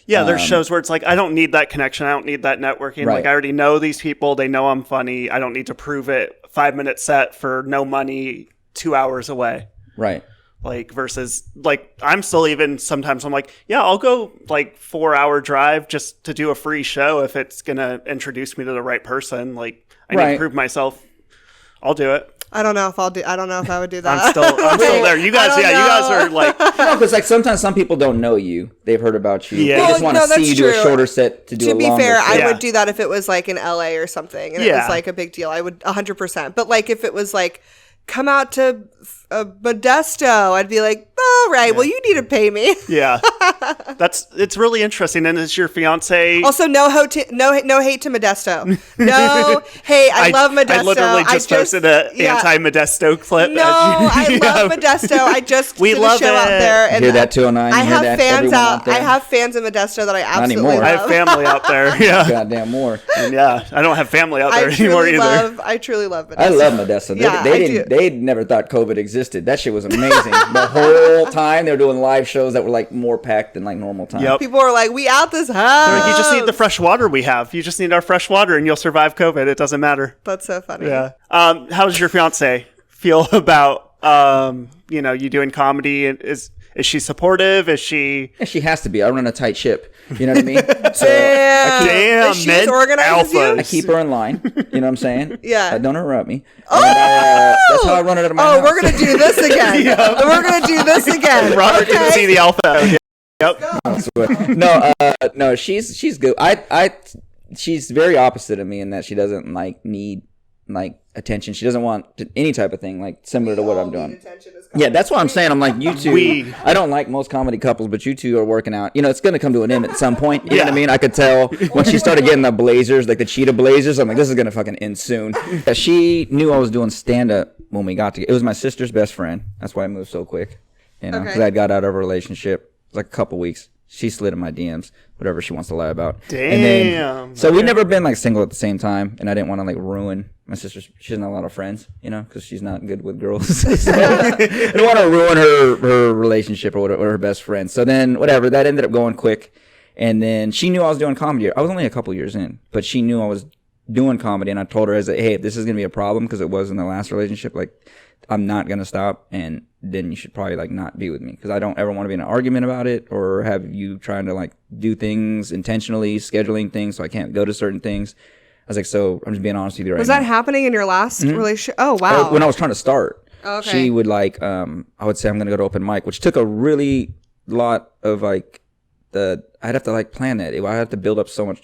Yeah, there's shows where it's like, I don't need that connection. I don't need that networking. Right. Like, I already know these people. They know I'm funny. I don't need to prove it. 5-minute set for no money, 2 hours away. Right. Like, versus, like, I'm still even, sometimes I'm like, yeah, I'll go, like, 4-hour drive just to do a free show if it's going to introduce me to the right person. Like, I need to prove myself. I'll do it. I don't know if I would do that. I'm still there. You guys, you guys are like, no, because like sometimes some people don't know you. They've heard about you. Yeah. They just want to see you do a shorter set to do a longer set. To be fair, I would do that if it was like in LA or something and it was like a big deal. I would 100%. But like if it was like, come out to Modesto, I'd be like, all right, well, you need to pay me. Yeah. It's really interesting. And is your fiance... Also, no hate to Modesto. No, hey, I love Modesto. I literally just posted an anti-Modesto clip. No, I love Modesto. I just we did love a show out there. And hear that 209? I have fans out. I have fans in Modesto that I absolutely love. I have family out there. Yeah. Goddamn more. And yeah, I don't have family out there anymore either. I truly love Modesto. I love Modesto. They never thought COVID existed. That shit was amazing. The whole time they were doing live shows that were like more packed than like normal time. Yep. People are like, we out this house. Like, you just need the fresh water we have. You just need our fresh water and you'll survive COVID. It doesn't matter. That's so funny. Yeah. How does your fiance feel about you doing comedy? Is she supportive? Is she? Yeah, she has to be. I run a tight ship. You know what I mean? So Damn, she as organized as you? I keep her in line. You know what I'm saying? Yeah. Don't interrupt me. And, that's how I run it at my house. Oh, we're going to do this again. We're going to do this again. Robert can see the alpha. Yep. No, she's good. She's very opposite of me in that she doesn't like need like attention. She doesn't want any type of thing like similar to what I'm doing. Yeah, that's what I'm saying. I'm like, you two. I don't like most comedy couples, but you two are working out. You know, it's going to come to an end at some point. You know what I mean? I could tell when she started getting the blazers, like the cheetah blazers. I'm like, this is going to fucking end soon. She knew I was doing stand up when we got together. It was my sister's best friend. That's why I moved so quick. You know, because I got out of a relationship. It was like a couple weeks. She slid in my DMs, whatever she wants to lie about. Damn. And then, so we've never been like single at the same time, and I didn't want to like ruin my sister. She doesn't have a lot of friends, you know, because she's not good with girls. So I didn't want to ruin her relationship or her best friend. So then, whatever, that ended up going quick. And then she knew I was doing comedy. I was only a couple years in, but she knew I was doing comedy, and I told her, hey, if this is gonna be a problem, because it was in the last relationship, like, I'm not gonna stop, and then you should probably like not be with me, because I don't ever want to be in an argument about it or have you trying to like do things intentionally, scheduling things so I can't go to certain things. was like, so I'm just being honest with you right now. Was that happening in your last relationship? Oh, wow. When I was trying to start, Okay. she would like, I would say I'm going to go to open mic, which took a really lot of like I'd have to like plan that. I'd have to build up so much.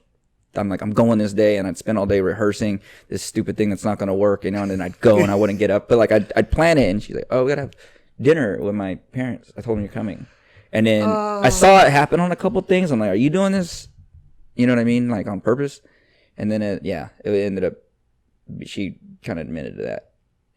I'm like, I'm going this day, and I'd spend all day rehearsing this stupid thing that's not going to work, and then I'd go and I wouldn't get up. But like, I'd plan it, and she's like, oh, we got to have dinner with my parents. I told them you're coming. And then I saw it happen on a couple things. I'm like, are you doing this? You know what I mean? Like on purpose. And then it ended up, she kind of admitted to that.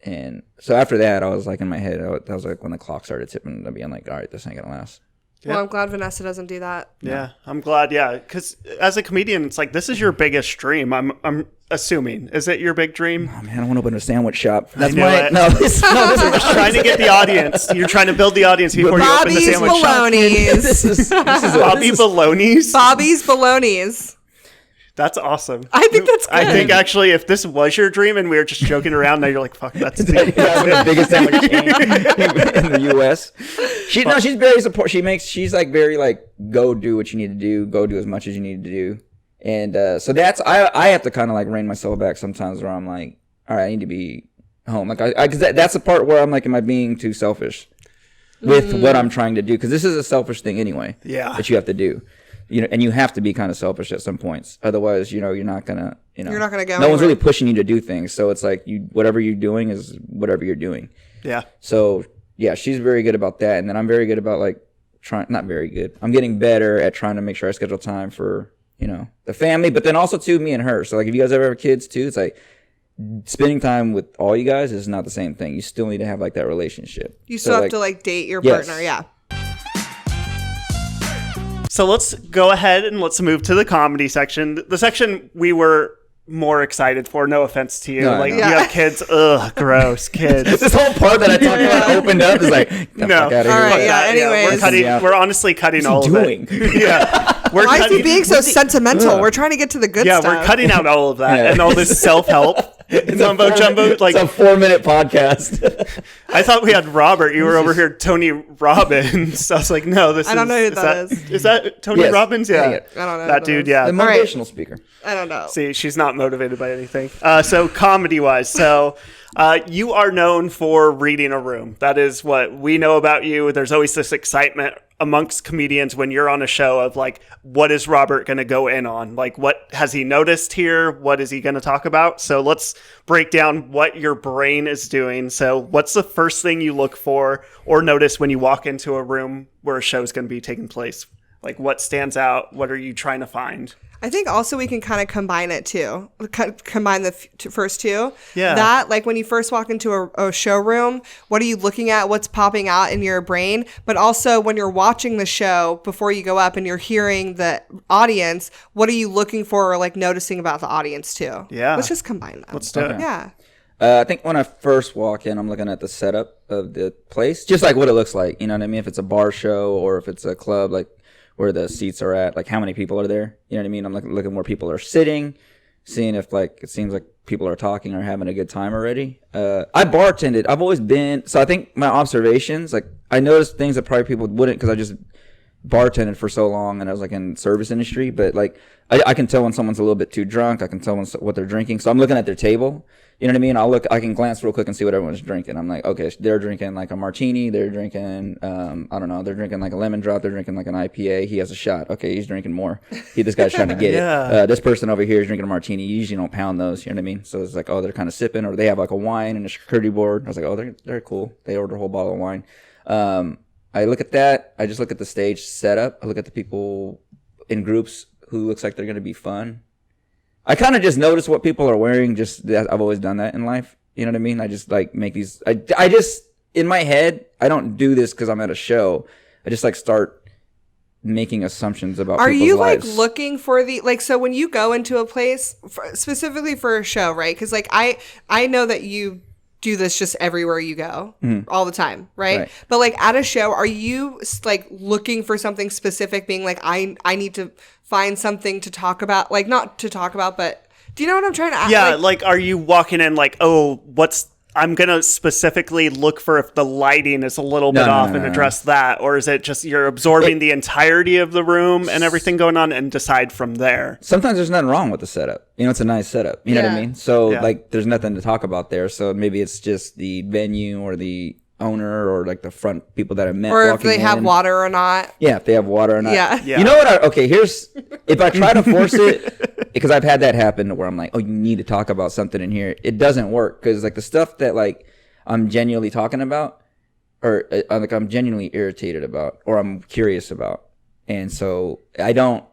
And so after that, I was like in my head, that was like when the clock started tipping, I'd be like, all right, this ain't gonna last. Well, I'm glad Vanessa doesn't do that. Yeah, I'm glad. Yeah, because as a comedian, it's like this is your biggest dream. I'm assuming. Is it your big dream? Oh man, I want to open a sandwich shop. That's my this is trying to get the audience. You're trying to build the audience before you open the sandwich shop. This is Bobby Baloney's. Bobby's Baloney's. That's awesome. I think that's good. I think actually, if this was your dream and we were just joking around, now you're like, "Fuck, that's the biggest sandwich chain in the U.S." She's very supportive. She's like very like, go do what you need to do, go do as much as you need to do, and so that's I have to kind of like rein myself back sometimes where I'm like, all right, I need to be home. Like because that's the part where I'm like, am I being too selfish with what I'm trying to do? Because this is a selfish thing anyway. Yeah, that you have to do. You know, and you have to be kind of selfish at some points. Otherwise, you're not gonna, you're not gonna go. No one's really pushing you to do things. So it's like whatever you're doing is whatever you're doing. Yeah. So yeah, she's very good about that, and then I'm very good about like not very good. I'm getting better at trying to make sure I schedule time for the family, but then also too me and her. So like if you guys ever have kids too, it's like spending time with all you guys is not the same thing. You still need to have like that relationship. You still have to like date your partner. Yeah. So let's go ahead and let's move to the comedy section. The section we were more excited for. No offense to you. You have kids. Ugh, gross kids. This whole part that I talked about opened up is like, no. Fuck out of here. All right. Yeah. Anyways, we're honestly cutting all of it. Yeah. Why is he being so sentimental? We're trying to get to the good stuff. Yeah, we're cutting out all of that and all this self-help. Mumbo jumbo, like it's a 4-minute podcast. I thought we had Robert. You were over here, Tony Robbins. I was like, no, I don't know who that is. Is that Tony Robbins? Yeah, I don't know that dude. Yeah, the motivational speaker. I don't know. See, she's not motivated by anything. So comedy-wise, you are known for reading a room. That is what we know about you. There's always this excitement amongst comedians when you're on a show of like, what is Robert going to go in on? Like, what has he noticed here? What is he going to talk about? So let's break down what your brain is doing. So what's the first thing you look for or notice when you walk into a room where a show is going to be taking place? Like, what stands out? What are you trying to find? I think also we can kind of combine it too. Combine the first two. Yeah. That, like when you first walk into a showroom, what are you looking at? What's popping out in your brain? But also when you're watching the show before you go up and you're hearing the audience, what are you looking for or like noticing about the audience too? Yeah. Let's just combine them. Let's do it. Yeah. I think when I first walk in, I'm looking at the setup of the place, just like what it looks like. You know what I mean? If it's a bar show or if it's a club, like where the seats are at, like how many people are there. You know what I mean? I'm looking where people are sitting, seeing if like it seems like people are talking or having a good time already. I bartended. I've always been, so I think my observations, like I noticed things that probably people wouldn't because I just bartended for so long and I was like in service industry. But like I can tell when someone's a little bit too drunk. I can tell what they're drinking. So I'm looking at their table. You know what I mean? I can glance real quick and see what everyone's drinking. I'm like, okay, they're drinking like a martini. They're drinking, I don't know. They're drinking like a lemon drop. They're drinking like an IPA. He has a shot. Okay, he's drinking more. This guy's trying to get it. This person over here is drinking a martini. You usually don't pound those. You know what I mean? So it's like, oh, they're kind of sipping, or they have like a wine and a charcuterie board. I was like, oh, they're cool. They order a whole bottle of wine. I look at that. I just look at the stage setup. I look at the people in groups who looks like they're going to be fun. I kind of just notice what people are wearing. I've always done that in life. You know what I mean? I just like make these. I just in my head. I don't do this because I'm at a show. I just like start making assumptions about. Are people's you lives. like looking for the like? So when you go into a place specifically for a show, right? Because like I know that you do this just everywhere you go all the time, right? But like at a show, are you like looking for something specific, being like, I need to find something to talk about, like not to talk about, but do you know what I'm trying to ask? Yeah, like are you walking in like, oh, what's I'm going to specifically look for if the lighting is a little bit off and address that? Or is it just you're absorbing the entirety of the room and everything going on and decide from there? Sometimes there's nothing wrong with the setup. You know, it's a nice setup. You know what I mean? So, like, there's nothing to talk about there. So maybe it's just the venue or the owner or, like, the front people that I met. Or if they have water or not. Yeah, if they have water or not. Yeah. You know what? If I try to force it, because I've had that happen where I'm like, oh, you need to talk about something in here. It doesn't work because, like, the stuff that, like, I'm genuinely talking about or, like, I'm genuinely irritated about or I'm curious about. And so I don't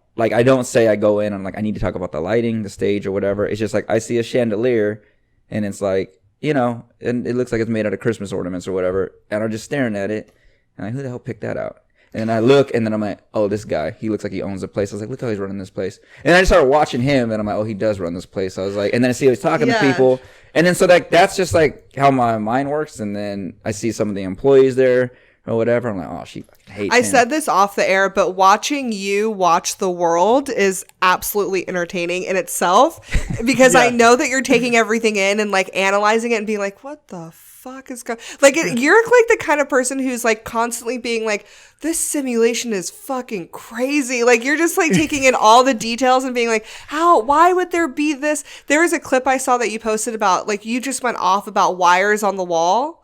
say I go in, I'm like, I need to talk about the lighting, the stage or whatever. It's just like I see a chandelier and it's like, you know, and it looks like it's made out of Christmas ornaments or whatever. And I'm just staring at it. And I'm like, who the hell picked that out? And then I look and then I'm like, oh, this guy, he looks like he owns the place. I was like, look how he's running this place. And I just started watching him and I'm like, oh, he does run this place. I was like, and then I see he's talking to people. And then so that's just like how my mind works. And then I see some of the employees there or whatever. I'm like, oh, she fucking hates him. I said this off the air, but watching you watch the world is absolutely entertaining in itself because I know that you're taking everything in and like analyzing it and being like, what the fuck is going like you're like the kind of person who's like constantly being like, this simulation is fucking crazy. Like you're just like taking in all the details and being like, why would there be this? There was a clip I saw that you posted about like you just went off about wires on the wall.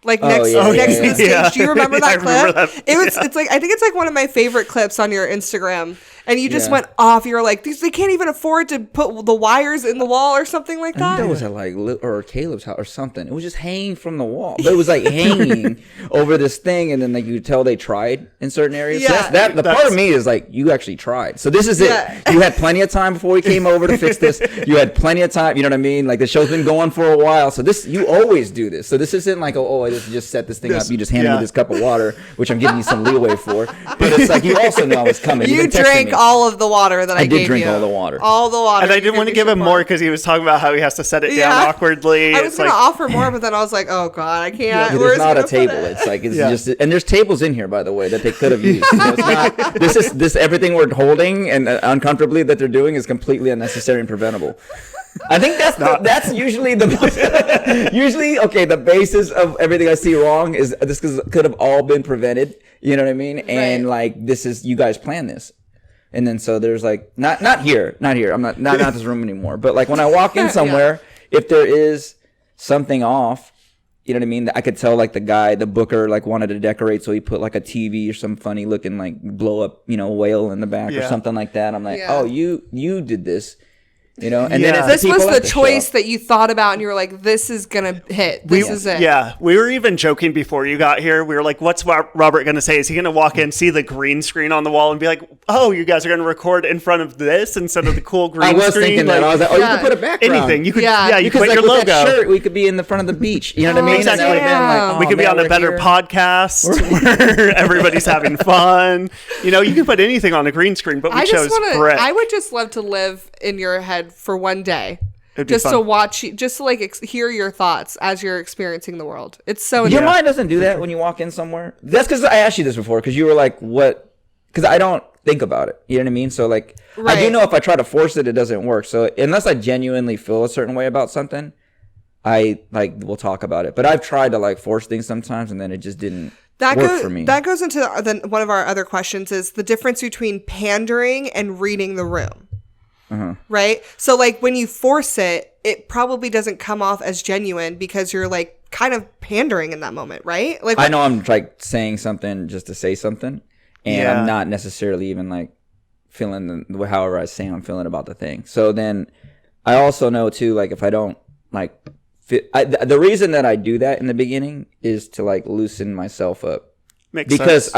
Like next to the stage. Do you remember that clip? Remember that. It's like I think it's like one of my favorite clips on your Instagram. And you just went off. You were like, they can't even afford to put the wires in the wall or something like that. I think that was at like or Caleb's house or something. It was just hanging from the wall, but it was like hanging over this thing, and then like you could tell they tried in certain areas. Yeah. So that's part of me is like you actually tried. So this is it. You had plenty of time before we came over to fix this. You had plenty of time. You know what I mean? Like the show's been going for a while. So you always do this. So this isn't like I just set this thing up. You just handed me this cup of water, which I'm giving you some leeway for. But it's like you also know I was coming. You drank all of the water that I gave you. I did drink all the water. All the water. And I didn't want to give him more because he was talking about how he has to set it down awkwardly. I was going to offer more, but then I was like, oh God, I can't. Yeah, there's not a table. It's like, just, and there's tables in here, by the way, that they could have used. So it's not, this everything we're holding and uncomfortably that they're doing is completely unnecessary and preventable. I think that's usually the basis of everything I see wrong is this could have all been prevented. You know what I mean? And like, you guys plan this. And then so there's like not here. I'm not this room anymore. But like when I walk in somewhere, if there is something off, you know what I mean? I could tell like the booker like wanted to decorate, so he put like a TV or some funny looking like blow up, whale in the back or something like that. I'm like, oh, you did this. And then this was the choice that you thought about, and you were like, "This is gonna hit. This is it." Yeah, we were even joking before you got here. We were like, "What's Robert gonna say? Is he gonna walk in, see the green screen on the wall, and be like, oh, you guys are gonna record in front of this instead of the cool green screen?" I was thinking that. I was like, "Oh, you could put a background. Anything. You could, you could put your with logo. That shirt, we could be in the front of the beach. You know what I mean? Exactly. Like, we could be on a better podcast where everybody's having fun. You can put anything on a green screen, but we chose brick. I would just love to live in your head for one day. Just fun. to watch, just to like hear your thoughts as you're experiencing the world. It's so your mind doesn't do that when you walk in somewhere. That's because I asked you this before because you were like, "What?" Because I don't think about it. You know what I mean? So like, I do know if I try to force it, it doesn't work. So unless I genuinely feel a certain way about something, I like will talk about it. But I've tried to like force things sometimes, and then it just didn't work for me. That goes into one of our other questions: is the difference between pandering and reading the room. Right? So like when you force it, it probably doesn't come off as genuine because you're like kind of pandering in that moment, right? Like I know I'm like saying something just to say something, and I'm not necessarily even like feeling however I say I'm feeling about the thing. So then I also know too, like if I don't like the reason that I do that in the beginning is to like loosen myself up. Makes sense.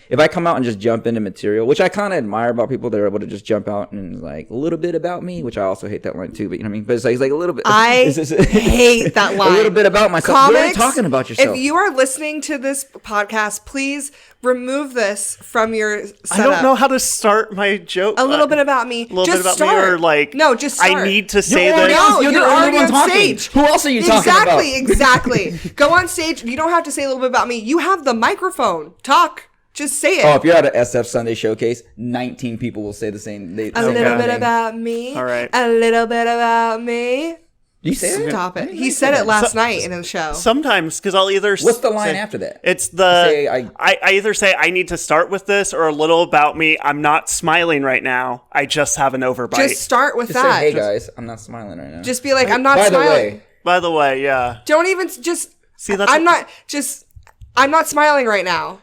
If I come out and just jump into material, which I kind of admire about people that are able to just jump out and like a little bit about me, which I also hate that line too, but you know what I mean? But it's like a little bit. I hate that line. A little bit about myself. Comics, You're already talking about yourself. If you are listening to this podcast, please remove this from your setup. I don't know how to start my joke. A little bit about me. A little just bit about start. me, or like no, just start. I need to say this. No, you're already on talking. stage. Who else are you talking about? Exactly. Go on stage. You don't have to say a little bit about me. You have the microphone. Talk. Just say it. Oh, if you're at a SF Sunday showcase, 19 people will say the same. A little bit about me. All right. A little bit about me. You say it? Stop it. He said it last night in his show. Sometimes, because I'll either What's the line after that? It's the Say, I either say I need to start with this, or a little about me. I'm not smiling right now. I just have an overbite. Just start with Just that. say, hey guys, I'm not smiling right now. Just be like, I'm not By the smiling. way, By the way, yeah. Don't even just See, that's I'm not smiling right now.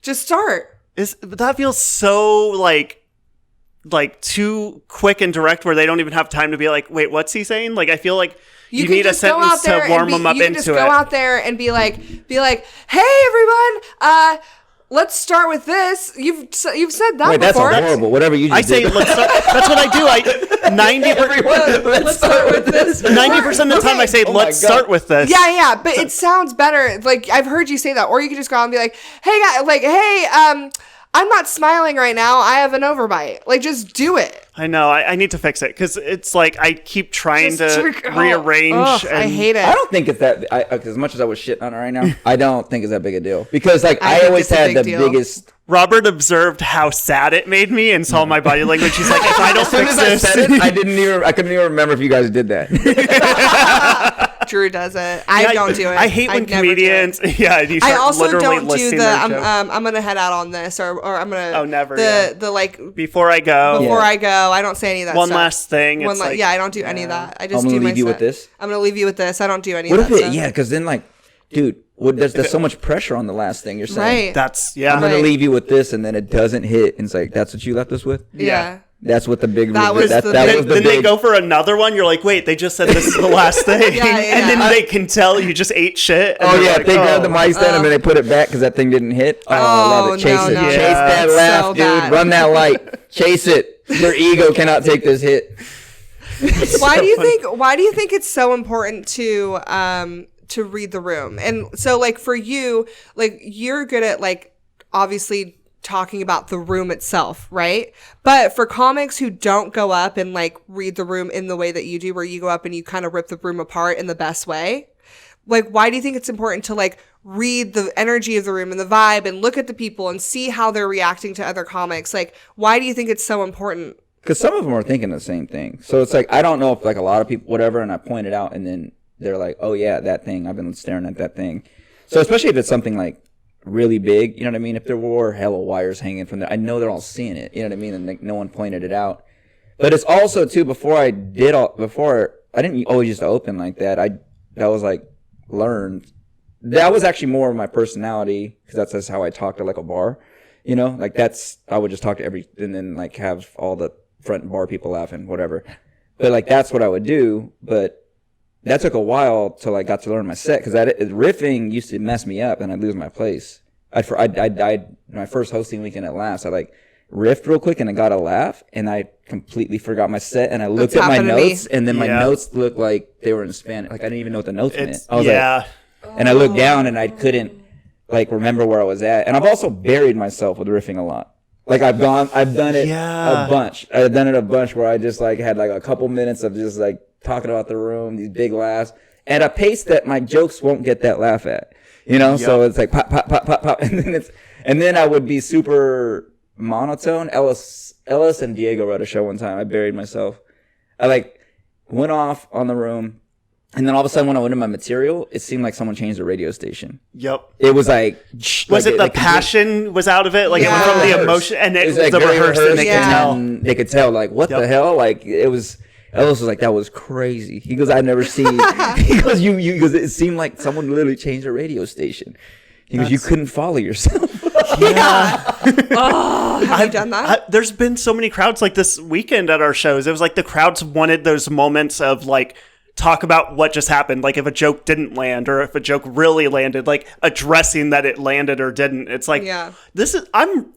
Just start. That feels so like too quick and direct, where they don't even have time to be like, wait, what's he saying? Like, I feel like you need a sentence to warm them up into it. You can just go out there and be like, hey everyone, let's start with this. You've said that wait, before. that's horrible. Whatever you just I say, did. let's start. That's what I do. let's start with this. 90% of the time I say, Oh my let's God. start with this. Yeah, but it sounds better. Like, I've heard you say that. Or you could just go out and be like, hey, guys, I'm not smiling right now. I have an overbite. Like, just do it. I know. I need to fix it, because it's like I keep trying to rearrange. I hate it. I don't think it's that. As much as I was shitting on it right now, I don't think it's that big a deal, because like I I think always it's a had big the deal. biggest. Robert observed how sad it made me and saw my body language. He's like, if I don't As soon fix as I this, said it, I couldn't even remember if you guys did that. Drew does it. I don't do it. I hate when never do it. comedians. Yeah, you I start also literally don't do listing the their joke. I'm gonna head out on this or I'm gonna Oh, never, the like Before I go, before Yeah. I go. I don't say any of that. one stuff. last thing. It's like, I don't do any of that. I just I'm gonna do my leave you with set. this. I'm gonna leave you with this. I don't do any What of if that it? stuff. Yeah, because then like, dude, there's so much pressure on the last thing you're saying. Right. That's I'm gonna Right. leave you with this, and then it doesn't hit, and it's like that's what you left us with. Yeah. That's what the big. That was the that big- was the Then big. they go for another one. You're like, wait, they just said this is the last thing, Yeah. and then they can tell you just ate shit. And Oh they're yeah, like, they grabbed the oh. mic stand and then they put it back because that thing didn't hit. Oh, I love it. Chase no, it. no, Chase no. that It's laugh, so dude. bad. Run that light. Chase it. Your ego cannot take this hit. Why do you think it's so important to read the room? And so like for you, like you're good at like obviously talking about the room itself, right? But for comics who don't go up and like read the room in the way that you do, where you go up and you kind of rip the room apart in the best way, like why do you think it's important to like read the energy of the room and the vibe and look at the people and see how they're reacting to other comics? Like why do you think it's so important? Because some of them are thinking the same thing. So it's like, I don't know if like a lot of people, whatever, and I point it out and then they're like, oh yeah, that thing. I've been staring at that thing. So especially if it's something like really big, you know what I mean? If there were hella wires hanging from there, I know they're all seeing it, you know what I mean? And like, no one pointed it out. But it's also too, before I didn't always used to open like that. That was like learned. That was actually more of my personality, because that's just how I talked at like a bar, you know, like I would just talk to and then like have all the front bar people laughing, whatever. But like, that's what I would do. But that took a while till I got to learn my set, because riffing used to mess me up and I'd lose my place. I died my first hosting weekend at last. I like riffed real quick and I got a laugh and I completely forgot my set, and I looked at my notes and then my notes looked like they were in Spanish. Like I didn't even know what the notes meant. I was like, and I looked down and I couldn't like remember where I was at. And I've also buried myself with riffing a lot. Like I've done it a bunch. I've done it a bunch where I just like had like a couple minutes of just like talking about the room, these big laughs, at a pace that my jokes won't get that laugh at, you know? Yep. So it's like pop, pop, pop, pop, pop. And then I would be super monotone. Ellis and Diego wrote a show one time. I buried myself. I like went off on the room. And then all of a sudden when I went into my material, it seemed like someone changed the radio station. Yep. It was like... Was it the passion was out of it? Like it went from the emotion, and it was like the rehearsed, and they could tell like, what the hell? Like it was... Ellis was like, that was crazy. He goes, I've never seen... He goes, he goes, it seemed like someone literally changed a radio station. He goes, you couldn't follow yourself. Yeah. Oh, have you done that? There's been so many crowds like this weekend at our shows. It was like the crowds wanted those moments of like, talk about what just happened. Like if a joke didn't land or if a joke really landed, like addressing that it landed or didn't. It's like,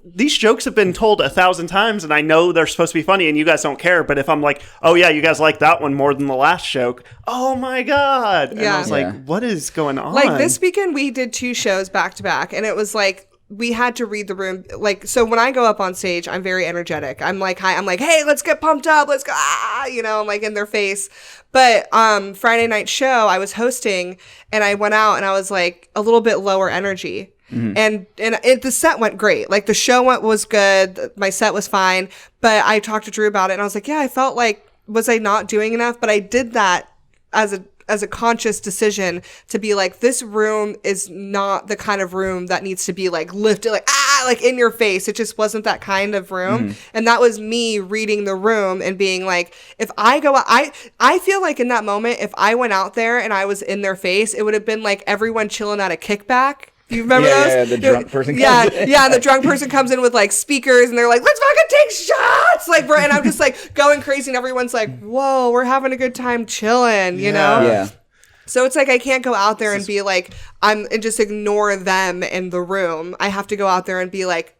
these jokes have been told 1,000 times and I know they're supposed to be funny and you guys don't care. But if I'm like, oh yeah, you guys like that one more than the last joke. Oh my God. And I was like, what is going on? Like this weekend we did 2 shows back to back and it was like, we had to read the room. Like, so when I go up on stage, I'm very energetic. I'm like, hi, I'm like, hey, let's get pumped up. Let's go. You know, I'm like in their face. But Friday night show, I was hosting and I went out and I was like a little bit lower energy. Mm-hmm. And the set went great. Like the show was good. My set was fine. But I talked to Drew about it and I was like, yeah, I felt like, was I not doing enough? But I did that as a conscious decision to be like, this room is not the kind of room that needs to be like lifted, like in your face. It just wasn't that kind of room. And that was me reading the room and being like, if I go, I feel like in that moment, if I went out there and I was in their face, it would have been like everyone chilling at a kickback. You remember those? Yeah, the drunk person comes in. Yeah, the drunk person comes in with like speakers and they're like, let's fucking take shots. Like, and I'm just like going crazy and everyone's like, whoa, we're having a good time chilling, you know? Yeah. So it's like I can't go out there and be like, and just ignore them in the room. I have to go out there and be like,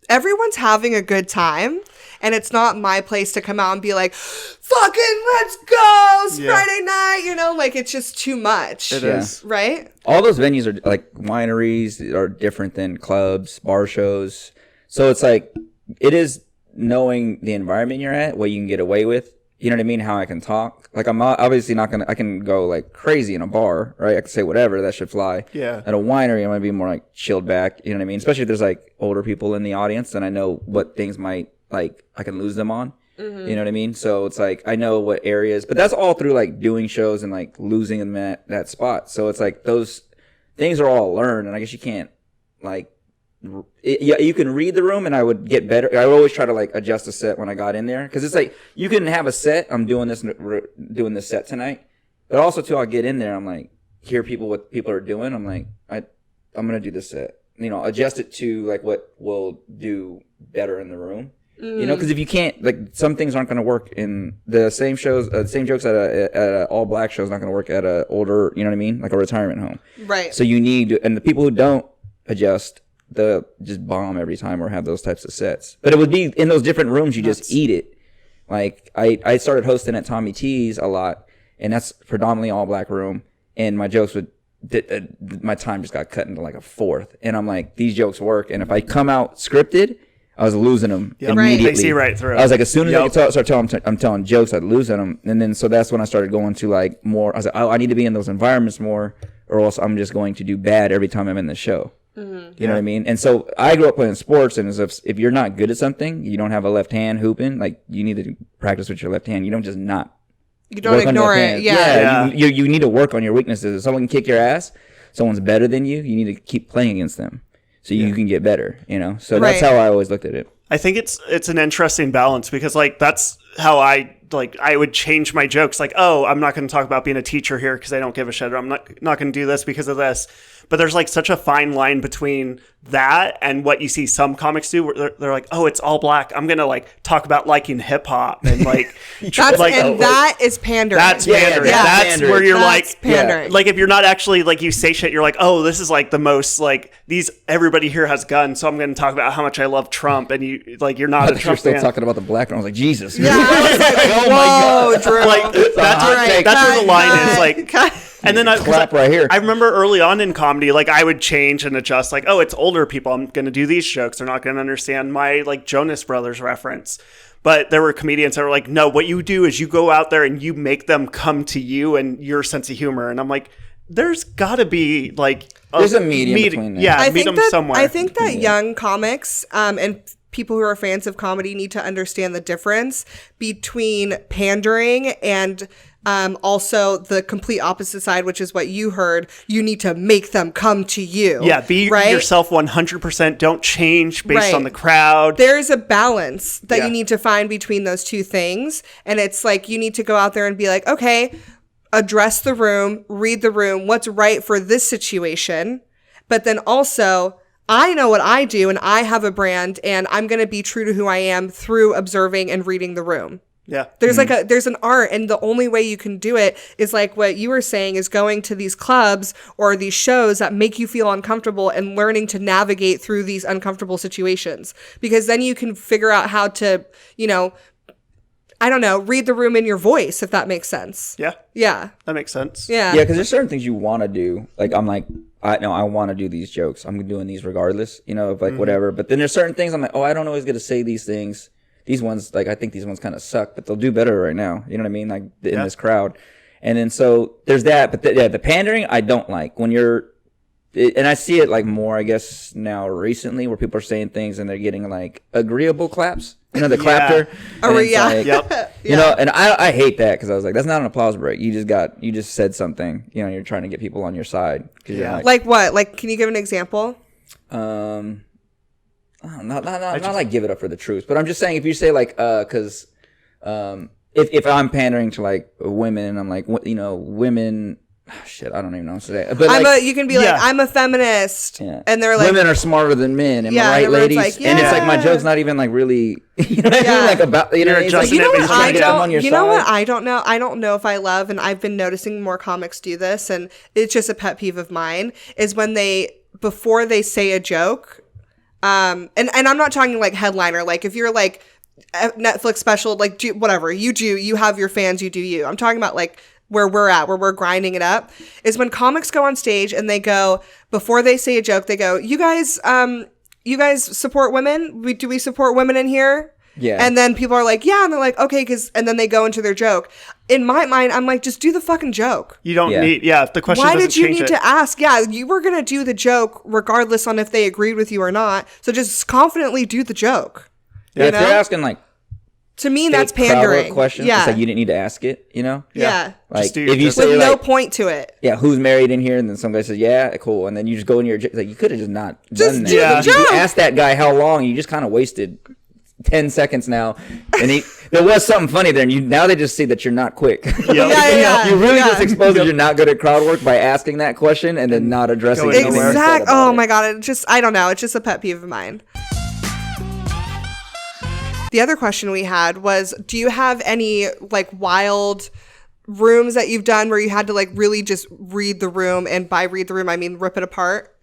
everyone's having a good time. And it's not my place to come out and be like, fucking let's go. It's Friday night. You know, like it's just too much. It is. Right? All those venues are like wineries are different than clubs, bar shows. So it's like, it is knowing the environment you're at, what you can get away with. You know what I mean? How I can talk. Like, I'm obviously not I can go like crazy in a bar, right? I can say whatever, that should fly. Yeah. At a winery, I'm going to be more like chilled back. You know what I mean? Especially if there's like older people in the audience, then I know what things might, like, I can lose them on. Mm-hmm. You know what I mean? So it's like, I know what areas, but that's all through like doing shows and like losing them at that spot. So it's like those things are all learned, and I guess you can't like, you can read the room, and I would get better. I would always try to like adjust the set when I got in there, because it's like you can have a set. I'm doing this set tonight, but also too, I'll get in there. I'm like, hear what people are doing. I'm like, I'm gonna do this set. You know, adjust it to like what will do better in the room. You know, because if you can't, like, some things aren't going to work in the same shows, same jokes at a all black show is not going to work at a older, you know what I mean, like a retirement home. Right. So you need, and the people who don't adjust, the just bomb every time or have those types of sets. But it would be in those different rooms, you just eat it. Like I started hosting at Tommy T's a lot, and that's predominantly all black room, and my jokes my time just got cut into like a fourth, and I'm like, these jokes work, and if I come out scripted, I was losing them immediately. They see right through. I was like, as soon as I could start telling, I'm telling jokes, I'd losing them. And then, so that's when I started going to like more, I was like, I need to be in those environments more, or else I'm just going to do bad every time I'm in the show. Mm-hmm. You know what I mean? And so I grew up playing sports, and if you're not good at something, you don't have a left hand hooping, like you need to practice with your left hand. You don't just not. You don't ignore it. Yeah. You need to work on your weaknesses. If someone can kick your ass, someone's better than you, you need to keep playing against them. So you can get better, you know? So that's how I always looked at it. I think it's an interesting balance, because like that's how I would change my jokes. Like, oh, I'm not going to talk about being a teacher here because I don't give a shit. Or I'm not going to do this because of this. But there's like such a fine line between that and what you see some comics do, where they're like, oh, it's all black. I'm going to like talk about liking hip hop and like that is pandering. That's pandering. That's pandering. Where you're that's like pandering. Like if you're not actually like you say shit, you're like, oh, this is like the most like everybody here has guns, so I'm going to talk about how much I love Trump, and you're not a Trump you're still fan. talking about the black, and I was like, Jesus. Yeah, I was like, oh my God, Drew. Like that's where the line is. Like. And then clap right here. I remember early on in comedy, like I would change and adjust. Like, oh, it's older people. I'm going to do these jokes. They're not going to understand my like Jonas Brothers reference. But there were comedians that were like, no, what you do is you go out there and you make them come to you and your sense of humor. And I'm like, there's got to be like there's a medium between that. Yeah, meet them somewhere. I think that young comics and people who are fans of comedy need to understand the difference between pandering and also the complete opposite side, which is what you heard. You need to make them come to you. Yeah, be yourself 100%. Don't change based on the crowd. There's a balance that you need to find between those two things. And it's like you need to go out there and be like, okay, address the room, read the room, what's right for this situation. But then also, I know what I do, and I have a brand, and I'm going to be true to who I am through observing and reading the room. Yeah. There's there's an art, and the only way you can do it is like what you were saying, is going to these clubs or these shows that make you feel uncomfortable and learning to navigate through these uncomfortable situations, because then you can figure out how to, you know, I don't know, read the room in your voice, if that makes sense. Yeah. Yeah. That makes sense. Yeah. Yeah, because there's certain things you want to do. Like, I'm like, I want to do these jokes. I'm doing these regardless, you know, of like whatever. But then there's certain things I'm like, oh, I don't always get to say these things. These ones, like, I think these ones kind of suck, but they'll do better right now. You know what I mean? Like, in this crowd. And then so there's that. But the pandering, I don't like. When you're and I see it like more, I guess, now recently, where people are saying things and they're getting like agreeable claps. You know, the clapter. Oh, yeah. Like, Yep. You know, and I hate that, because I was like, that's not an applause break. You just said something. You know, you're trying to get people on your side. Yeah. Like what? Like, can you give an example? Not like give it up for the truth, but I'm just saying, if you say like, because if I'm pandering to like women, and I'm like, you know, women. Shit, I don't even know what to say. But you can be like, I'm a feminist, and they're like, women are smarter than men. Am I right, ladies? Like, and it's like, my joke's not even like really, you know what I mean? Like about, you know, You're like, you know what I don't, you know what I don't know? I don't know if I love, and I've been noticing more comics do this, and it's just a pet peeve of mine, is when before they say a joke, and I'm not talking like headliner, like if you're like a Netflix special, like whatever, you have your fans, you do you. I'm talking about like where we're grinding it up, is when comics go on stage and they go, before they say a joke, they go, you guys support women? Do we support women in here? Yeah. And then people are like, yeah. And they're like, okay, and then they go into their joke. In my mind, I'm like, just do the fucking joke. You don't need, the question Why doesn't did you change need to ask? Yeah, you were going to do the joke regardless on if they agreed with you or not. So just confidently do the joke. Yeah, if they're asking like, to me, that's pandering. Questions. Yeah. It's like, you didn't need to ask it, you know? Yeah. Like, if you say with like, no point to it. Yeah, who's married in here? And then some guy says, yeah, cool. And then you just go in your, like, you could have just not done that. Do the joke. You asked that guy how long, you just kind of wasted 10 seconds now. And there was something funny there, and now they just see that you're not quick. Yeah. You really just exposed that you're not good at crowd work by asking that question and then not addressing it. Exactly. Oh my God. I don't know. It's just a pet peeve of mine. The other question we had was, do you have any like wild rooms that you've done where you had to like really just read the room, and by read the room, I mean rip it apart?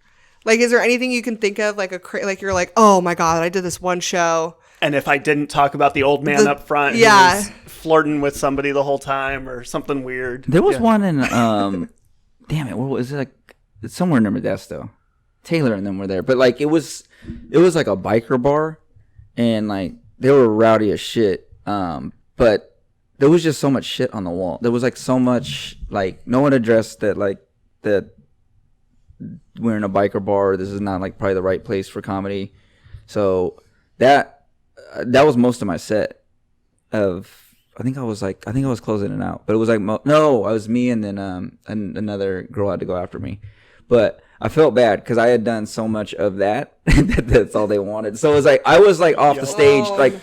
Like, is there anything you can think of, like like you're like, oh my God, I did this one show, and if I didn't talk about the old man up front who was flirting with somebody the whole time or something weird. There was one in, damn it, what was it? Like, it's somewhere near Modesto. Taylor and them were there, but like it was like a biker bar, and like they were rowdy as shit. But there was just so much shit on the wall. There was like so much, like, no one addressed that, like, that we're in a biker bar. This is not like probably the right place for comedy. So that was most of my set of, I think I was closing it out, but it was like, no, I was me, and then and another girl had to go after me. But I felt bad because I had done so much of that. That's all they wanted. So it was like, I was like off the stage. Like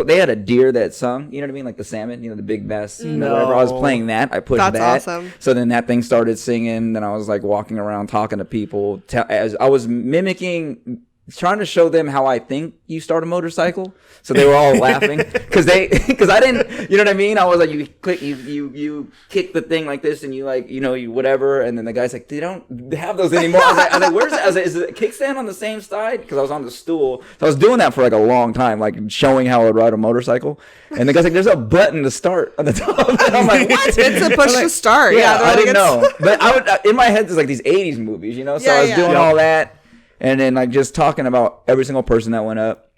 they had a deer that sung, you know what I mean? Like the salmon, you know, the big bass, whatever. I was playing that. I pushed that. That's awesome. So then that thing started singing. Then I was like walking around talking to people. As I was mimicking, trying to show them how I think you start a motorcycle. So they were all laughing because I didn't, you know what I mean? I was like, you click, you kick the thing like this, and you like, you know, you whatever. And then the guy's like, they don't have those anymore. I was like, where's it? I was like, is the kickstand on the same side? Because I was on the stool. So I was doing that for like a long time, like showing how I would ride a motorcycle. And the guy's like, there's a button to start on the top. And I'm like, what? It's a push to start. Yeah, I like, didn't know. But I would, in my head, there's like these 80s movies, you know? So I was doing all that. And then like just talking about every single person that went up,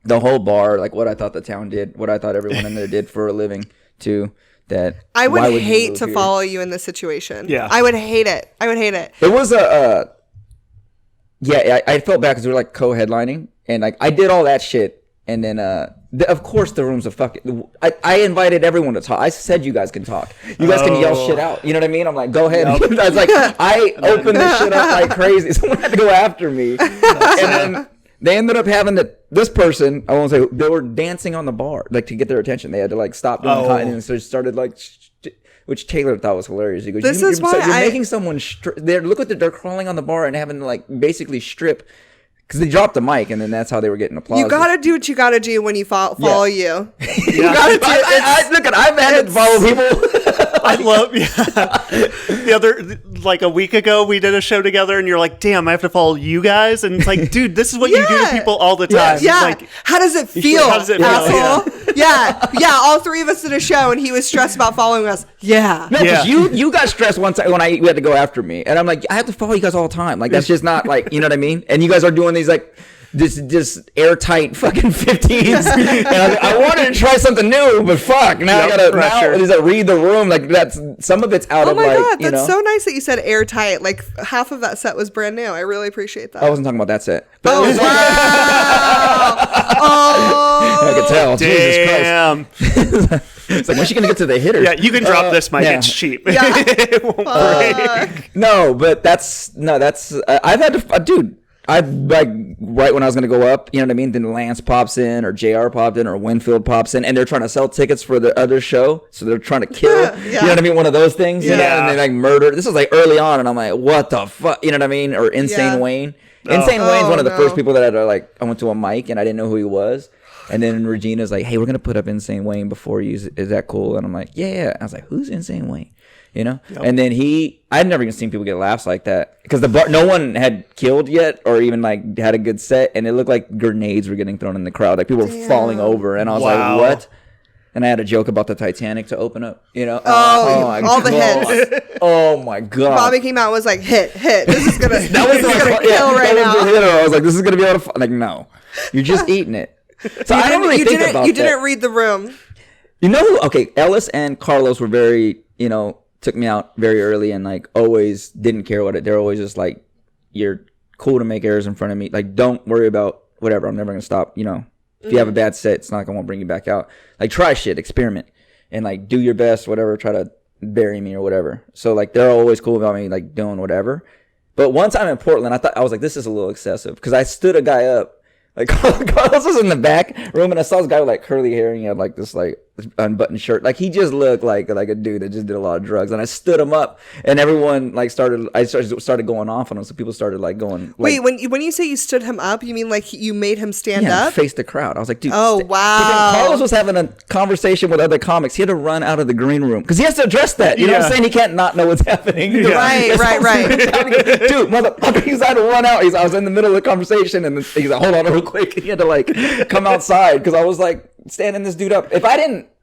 the whole bar, like what I thought the town did, what I thought everyone in there did for a living too. That I would hate to follow you in this situation. Yeah, I would hate it. It was I felt bad because we were like co-headlining, and like I did all that shit, and then of course the room's a fucking. I invited everyone to talk. I said you guys can talk. You guys can yell shit out. You know what I mean? I'm like, go ahead. Yep. I was like, I opened this shit up like crazy. Someone had to go after me, and then they ended up having this person. I won't say they were dancing on the bar like to get their attention. They had to like stop doing content, and so it started like. Which Taylor thought was hilarious. He goes, "This is why you're making someone they're crawling on the bar and having to like basically strip." Because they dropped the mic, and then that's how they were getting applause. You gotta do what you gotta do when you follow you. You gotta do it. I've had to follow people. I love the other, like a week ago, we did a show together, and you're like, "Damn, I have to follow you guys," and it's like, dude, this is what you do to people all the time. Yeah. Like, how does it feel? Asshole? Yeah. All three of us did a show, and he was stressed about following us. Yeah. No, because you got stressed one time when we had to go after me, and I'm like, I have to follow you guys all the time. Like that's just not like, you know what I mean? And you guys are doing these like just airtight fucking 15s. And I wanted to try something new, but fuck, now I gotta read the room. Like that's some of it's out of like. Oh my god, that's so nice that you said airtight. Like half of that set was brand new. I really appreciate that. I wasn't talking about that set. But wow! I could tell. Damn. Jesus Christ. It's like, when's she gonna get to the hitter? Yeah, you can drop this mic. It's cheap. Yeah. It won't break. No, but that's I've had to, dude. I like right when I was gonna go up, you know what I mean? Then Lance pops in, or JR popped in, or Winfield pops in, and they're trying to sell tickets for the other show, so they're trying to kill. You know what I mean? One of those things, you know? And they like murder. This was like early on, and I'm like, what the fuck? You know what I mean? Or Insane Wayne. Insane Wayne's one of the first people that I went to a mic and I didn't know who he was. And then Regina's like, hey, we're going to put up Insane Wayne before you. Is that cool? And I'm like, yeah. I was like, who's Insane Wayne? You know? Yep. And then I'd never even seen people get laughs like that. Because no one had killed yet or even like had a good set. And it looked like grenades were getting thrown in the crowd. Like people were falling over. And I was like, what? And I had a joke about the Titanic to open up, you know? Oh my all God. The hits. Oh my God. Bobby came out and was like, hit. This is going to kill right now. I was like, this is going to be able to like, no. You're just eating it. So I don't really think about that. You didn't read the room. You know, okay, Ellis and Carlos were very, took me out very early and like always didn't care what they're always just like, you're cool to make errors in front of me. Like, don't worry about whatever. I'm never going to stop, If you have a bad set, it's not like I won't bring you back out. Like, try shit, experiment, and like do your best, whatever. Try to bury me or whatever. So like they're always cool about me like doing whatever. But one time in Portland, I was like, this is a little excessive because I stood a guy up. Like Carlos was in the back room and I saw this guy with like curly hair and he had like this like unbuttoned shirt. Like he just looked like a dude that just did a lot of drugs. And I stood him up and everyone like started going off on him. So people started like going. Like, wait, when you say you stood him up, you mean like you made him stand up? Face the crowd. I was like, dude. Oh wow. Carlos was having a conversation with other comics. He had to run out of the green room because he has to address that. You know what I'm saying? He can't not know what's happening. Right. Dude, motherfucker, he's had to run out. I was in the middle of the conversation and he's like, hold on real quick. He had to like come outside because I was like standing this dude up.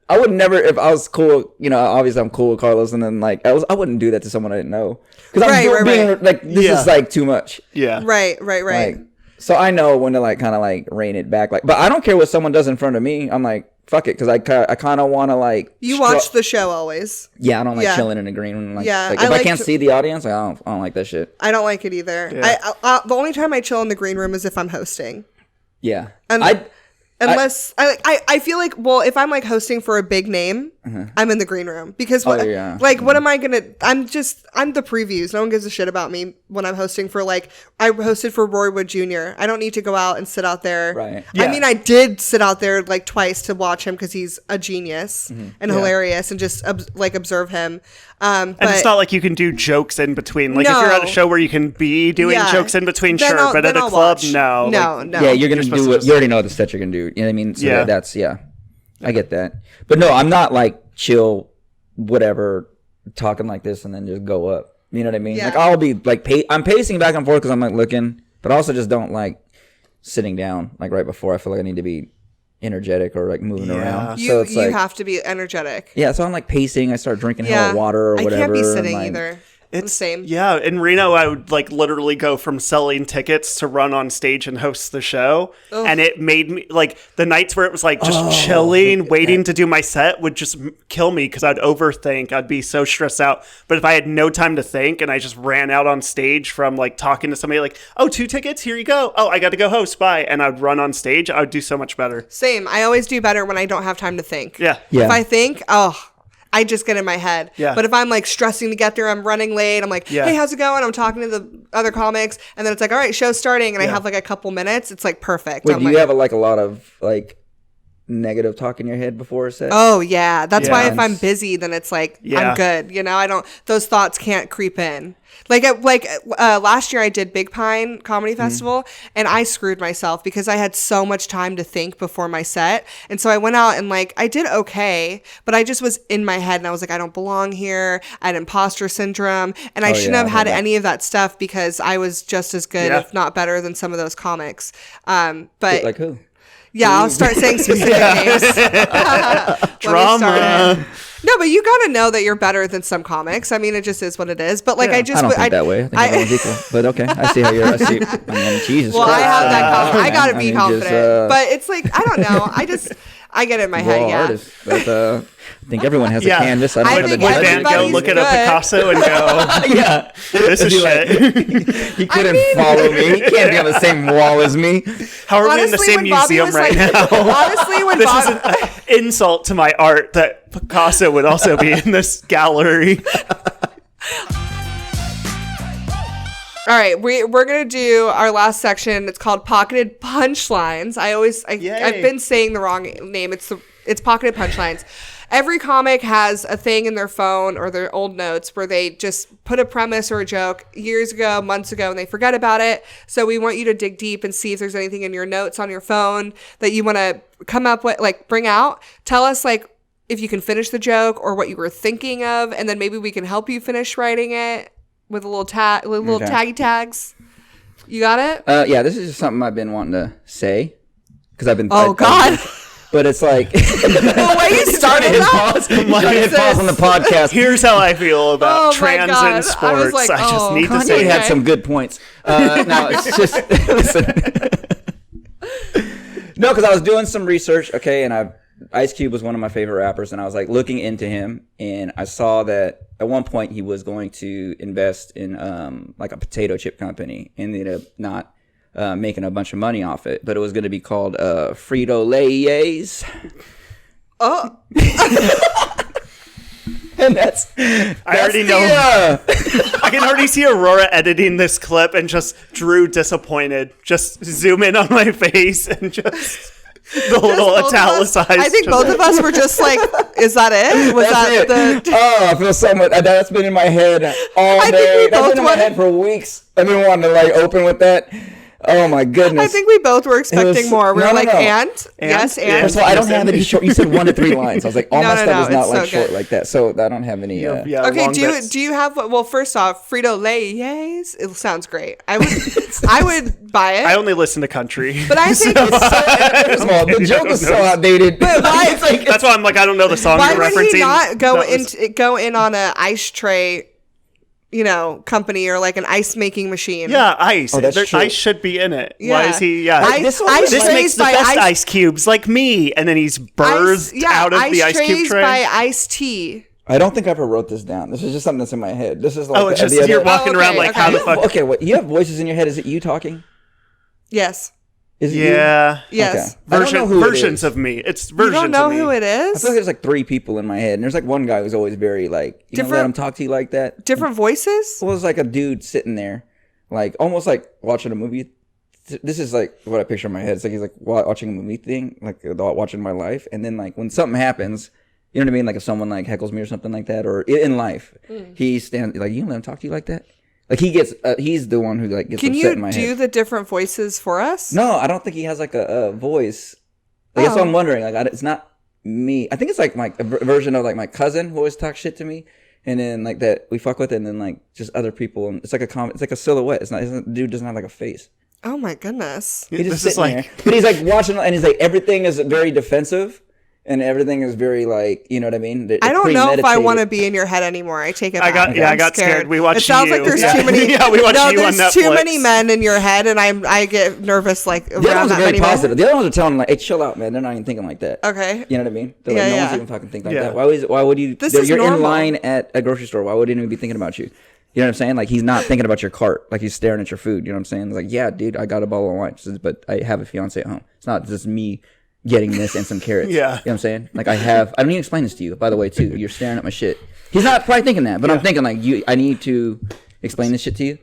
I would never, if I was cool, obviously I'm cool with Carlos, and then like I wouldn't do that to someone I didn't know because I'm being like this is like too much. Yeah. Right. Like, so I know when to like kind of like rein it back. Like, but I don't care what someone does in front of me. I'm like, fuck it, because I kind of want to like. You watch the show always. Yeah, I don't like chilling in the green room. Like, if I can't see the audience, I don't like that shit. I don't like it either. Yeah. The only time I chill in the green room is if I'm hosting. Yeah, Unless I feel like, well, if I'm like hosting for a big name, I'm in the green room because what am I gonna? I'm the previews. No one gives a shit about me when I'm hosting for like I hosted for Roy Wood Jr. I don't need to go out and sit out there. Right. Yeah. I mean, I did sit out there like twice to watch him because he's a genius and hilarious and just observe him. And it's not like you can do jokes in between. Like if you're at a show where you can be doing jokes in between, sure. But at a club, no. No. Yeah, you're gonna do what you already know the set you're gonna do. You know what I mean? So that's I get that. But no, I'm not like chill, whatever, talking like this and then just go up. You know what I mean? Like I'll be like, I'm pacing back and forth because I'm like looking, but I also just don't like sitting down like right before. I feel like I need to be energetic or like moving around. So it's you have to be energetic. Yeah, so I'm like pacing. I start drinking hell of water or whatever. I can't be sitting either. It's the same. Yeah, in Reno, I would like literally go from selling tickets to run on stage and host the show. Ugh. And it made me like the nights where it was like just chilling, waiting to do my set would just kill me because I'd overthink. I'd be so stressed out. But if I had no time to think and I just ran out on stage from like talking to somebody like, oh, 2 tickets, here you go. Oh, I got to go host. Bye. And I'd run on stage. I would do so much better. Same. I always do better when I don't have time to think. Yeah. If I think, I just get in my head. Yeah. But if I'm like stressing to get there, I'm running late. I'm like, hey, how's it going? I'm talking to the other comics. And then it's like, all right, show's starting. And I have like a couple minutes. It's like perfect. Wait, do you have a lot of like negative talk in your head before a set? Oh, yeah. That's why if I'm busy, then it's like, I'm good. Those thoughts can't creep in. Last year I did Big Pine Comedy Festival and I screwed myself because I had so much time to think before my set. And so I went out and like, I did okay, but I just was in my head and I was like, I don't belong here. I had imposter syndrome and I shouldn't have had any of that stuff because I was just as good, if not better than some of those comics. But like who? Yeah, I'll start saying specific names. Drama. No, but you gotta know that you're better than some comics. I mean, it just is what it is. But like, Yeah. I just I don't think that way. I think everyone's equal. But okay, I see how you're. I mean, Jesus. Well, I Christ. have that. I gotta I be mean, confident. just, but it's like I don't know. I get it in my head. raw Yeah. artist. But I think everyone has a Yeah. canvas. I don't I have think a Would judge. Van Gogh everybody's look at a good. Picasso and go, Yeah, this is Be like, shit? he couldn't follow me. He can't be on the same wall as me. How are we in the Honestly, same when Bobby museum was right like- now? Honestly, when This Bob- is an insult to my art that Picasso would also be in this gallery. All right, we're gonna do our last section. It's called Pocketed Punchlines. I've been saying the wrong name. It's Pocketed Punchlines. Every comic has a thing in their phone or their old notes where they just put a premise or a joke years ago, months ago, and they forget about it. So we want you to dig deep and see if there's anything in your notes on your phone that you want to come up with, like bring out. Tell us like if you can finish the joke or what you were thinking of, and then maybe we can help you finish writing it with a little taggy tags. You got it? Yeah, this is just something I've been wanting to say because I've been. Oh, God. But it's like The way you started that? trying to hit pause on the podcast. Here's how I feel about Oh my trans God. in I was sports. like, I just oh. need to Kanye say had Okay. some good points. No, it's just listen. No, because I was doing some research. Okay, and Ice Cube was one of my favorite rappers, and I was like looking into him, and I saw that at one point he was going to invest in like a potato chip company, and ended up not making a bunch of money off it, but it was going to be called Frito-Lay's. Oh, And that's I already the, know. I can already see Aurora editing this clip and just Drew disappointed. Just zoom in on my face and just the little both of us- italicized. I think just- both of us were just like, is that it? Was That's that it. the... Oh, I feel so much. That's been in my head all I think day. we That's both been in my wanted- head for weeks. I've been wanting to like open with that. Oh my goodness. I think we both were expecting was- more. We no, were no, like, no. and? And? Yes, and? Yeah. First of all, I don't Yes, have and- any short. You said 1 to 3 lines. I was like, all No, my no, stuff no, is not it's like so short good. like that. So I don't have any. Yeah, Okay, long bits. do you have, well, first off, Frito-Lay's? It sounds great. I would buy it. I only listen to country. But I think First of all, the joke is so outdated. But why- It's like, That's why I'm like, I don't know the song why you're would referencing. he not That was- go in on a ice tray, company or like an ice making machine? Yeah, ice. Oh, that's true. Ice should be in it. Yeah. Why is he? Yeah. Ice- This one ice was This trays makes the by best ice, ice cubes, like me, and then he's birthed out of the ice trays cube tray. by Ice-T. I don't think I ever wrote this down. This is just something that's in my head. This is like Oh, it's the just other- you're walking Oh, around okay, like, okay. how the fuck? Okay, what you have voices in your head? Is it you talking? Yes. Is it Yeah. Yes. Okay. I don't know who it versions is. of me. It's You versions don't know of me. who it I is? feel like there's like 3 people in my head, and there's like one guy who's always very like, you don't let Different- him talk to you like that. Different voices? Well, it's like a dude sitting there, like almost like watching a movie. This is like what I picture in my head. It's like he's like watching a movie thing, like watching my life, and then like when something happens, you know what I mean? Like if someone like heckles me or something like that, or in life, he stands like, you don't let him talk to you like that. Like he gets, he's the one who like gets Can upset you in my do head. the different voices for us? No, I don't think he has like a voice. Like, that's what I'm wondering. Like it's not me. I think it's like a version of like my cousin who always talks shit to me, and then like that we fuck with it, and then like just other people, and it's like it's like a silhouette. The dude doesn't have like a face. Oh my goodness. He's just This is sitting like- there, but he's like watching, and he's like everything is very defensive, and everything is very like, you know what I mean? I don't know if I premeditated. want to be in your head anymore. I take it I back. got I'm I got scared. We watched It sounds You. like there's Yeah. too many. Yeah, we watched no, You on there's too Netflix. many men in your head, and I get nervous like The other around ones are that very many men. positive. The other ones are telling him like, "Hey, chill out, man. They're not even thinking like that." Okay. You know what I mean? They're Yeah, like, no yeah. one's even fucking thinking like Yeah. that. Why would you? This is you're in normal. line at a grocery store. Why would anyone be thinking about you? You know what I'm saying? Like he's not thinking about your cart. Like he's staring at your food. You know what I'm saying? It's like, yeah, dude, I got a bottle of wine, but I have a fiance at home. It's not just me getting this and some carrots. Yeah. You know what I'm saying? Like I don't even explain this to you, by the way, too. You're staring at my shit. He's not probably thinking that, but I'm thinking like I need to explain this shit to you.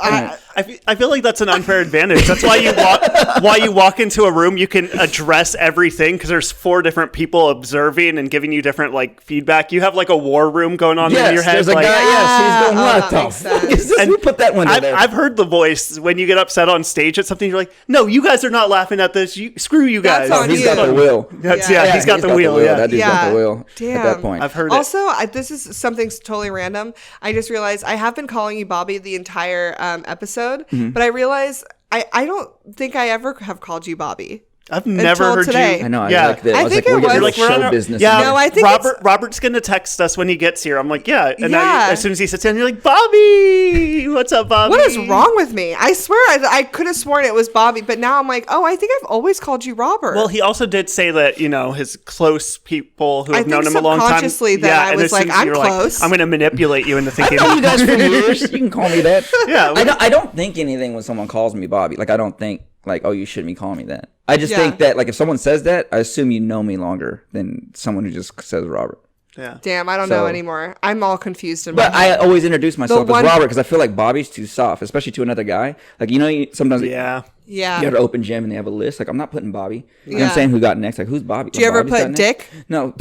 I feel like that's an unfair advantage. That's why you walk into a room, you can address everything because there's 4 different people observing and giving you different like feedback. You have like a war room going on in your head. There's a like, guy. Yes, he's going, Oh, what that the makes fuck sense. is this? And Who put that one in there? I've heard the voice when you get upset on stage at something. You're like, no, you guys are not laughing at this. Screw you guys. That's on He's you. got the will. That's, Yeah. he's got the wheel. Yeah. That dude's got the will Damn. at that point. I've heard it. Also, this is something totally random. I just realized I have been calling you Bobby the entire episode, Mm-hmm. but I realized I don't think I ever have called you Bobby. I've never until heard today. you. I know. Yeah. I like that. I was think like, it we're getting was- like We're on show our- business. Yeah, No, I think Robert's gonna text us when he gets here. I'm like, yeah, and Yeah. as soon as he sits down, you're like, Bobby, what's up, Bobby? What is wrong with me? I swear I could have sworn it was Bobby, but now I'm like, oh, I think I've always called you Robert. Well, he also did say that, his close people who I have known think him a long time. subconsciously that I and was as soon like, as I'm you're close. I'm going to manipulate you into thinking. I know you guys for years. You can call me that. Yeah, I don't think anything when someone calls me Bobby. Like, I don't think, like, oh, you shouldn't be calling me that. I just Yeah. think that, like, if someone says that, I assume you know me longer than someone who just says Robert. yeah. Damn, I don't So- know anymore. I'm all confused in my But head. I always introduce myself one- as Robert because I feel like Bobby's too soft, especially to another guy. Like, sometimes Yeah. Yeah. you have to open gym and they have a list. Like, I'm not putting Bobby. You know what Yeah. I'm saying? Who got next? Like, who's Bobby? Do you ever Bobby's got put next? Dick? No.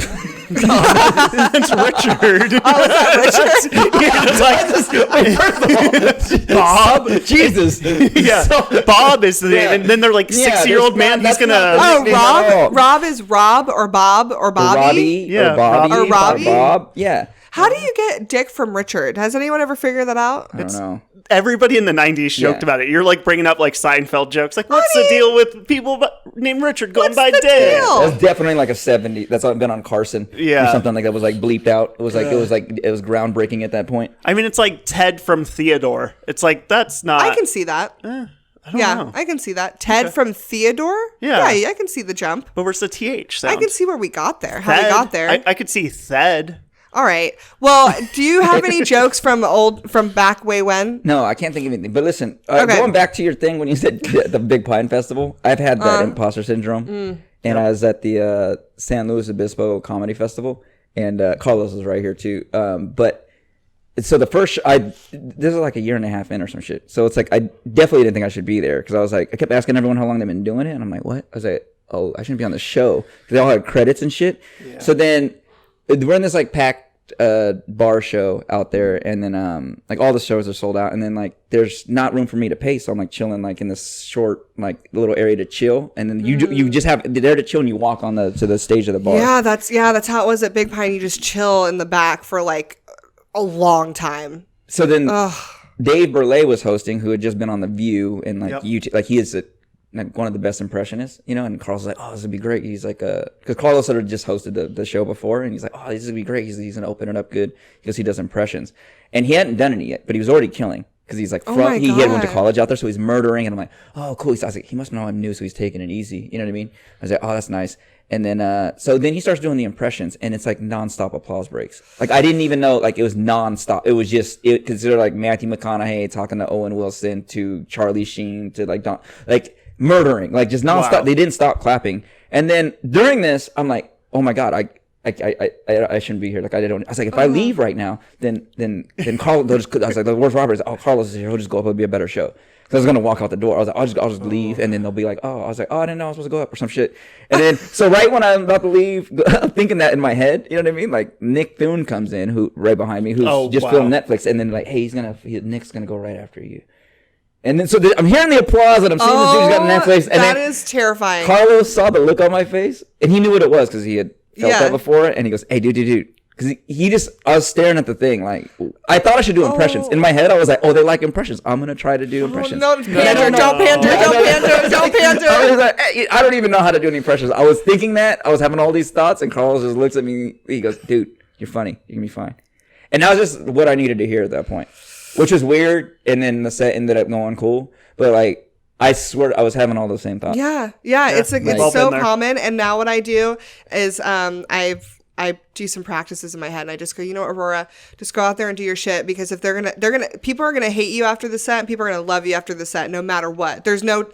It's Richard. Oh, is that Richard? Yeah, it's like, Bob? Jesus. yeah. So- Bob is the name. Yeah. And then they're like, Yeah, 6-year-old that's man, not- he's that's going not to. the- Oh, nickname at all. Rob? Rob is Rob or Bob or Bobby? Robbie Yeah, or Bobby Or Robbie? or Bob. Yeah. How do you get Dick from Richard? Has anyone ever figured that out? I don't know. Everybody in the 90s joked Yeah. about it. You're like bringing up like Seinfeld jokes. Like, what's Honey, the deal with people named Richard going what's by the Dick? deal? That's definitely like a 70. That's been on Carson. Yeah. Or something like that was like bleeped out. It was groundbreaking at that point. I mean, it's like Ted from Theodore. It's like, that's not. I can see that. I don't Yeah, know. I can see that. Ted from Theodore? Yeah. I can see the jump. But where's the TH sound? I can see where we got there, how we Thed. got there. I could see Thed. All right. Well, do you have any jokes from back way when? No, I can't think of anything. But listen, Okay. going back to your thing when you said the Big Pine Festival, I've had that imposter syndrome. And I was at the San Luis Obispo Comedy Festival, and Carlos was right here too. But so the first, this was like a year and a half in or some shit. So it's like I definitely didn't think I should be there because I was like, I kept asking everyone how long they've been doing it, and I'm like, what? I was like, oh, I shouldn't be on the show because they all had credits and shit. Yeah. So then we're in this like packed bar show out there, and then like all the shows are sold out, and then like there's not room for me to pay, so I'm like chilling like in this short like little area to chill, and then you just have there to chill and you walk on to the stage of the bar. Yeah, that's how it was at Big Pine. You just chill in the back for like a long time. So then Dave Burleigh was hosting, who had just been on The View and like YouTube. Like he is like one of the best impressionists, and Carlos was like, oh, this would be great. He's like, because Carlos had just hosted the show before, and he's like, oh, this would be great. He's going to open it up good because he does impressions. And he hadn't done any yet, but he was already killing because he's like, my he had went to God. college out there, so he's murdering. And I'm like, oh, cool. I was like, he must know I'm new, so he's taking it easy. You know what I mean? I was like, oh, that's nice. And then, so then he starts doing the impressions, and it's like nonstop applause breaks. Like I didn't even know like it was nonstop. It was just because they're like Matthew McConaughey talking to Owen Wilson to Charlie Sheen to like murdering, like just nonstop. Wow. They didn't stop clapping. And then during this, I'm like, oh my God, I shouldn't be here. Like I was like, if I leave right now, then Carlos, they'll just, I was like, where's Robert? Oh, Carlos is here. He'll just go up. It'll be a better show. So I was gonna walk out the door. I was like, I'll just leave, and then they'll be like, oh, I was like, oh, I didn't know I was supposed to go up or some shit. And then so right when I'm about to leave, I'm thinking that in my head, you know what I mean? Like Nick Thune comes in, who right behind me, who's filmed Netflix, and then like, hey, Nick's gonna go right after you. And then so I'm hearing the applause, and I'm seeing the dude's got Netflix, and that then is terrifying. Carlos saw the look on my face, and he knew what it was because he had felt Yeah. that before, and he goes, hey, dude. Because I was staring at the thing, like, I thought I should do impressions. In my head, I was like, oh, they like impressions. I'm going to try to do impressions. No, pander, don't pander, don't pander. I was like, hey, I don't even know how to do any impressions. I was thinking that. I was having all these thoughts, and Carlos just looks at me. He goes, dude, you're funny. You're going to be fine. And that was just what I needed to hear at that point, which was weird. And then the set ended up going cool. But, like, I swear I was having all those same thoughts. Yeah. It's Well so been there. common. And now what I do is I do some practices in my head, and I just go, you know what, Aurora, just go out there and do your shit, because if people are gonna hate you after the set, and people are gonna love you after the set, no matter what. There's no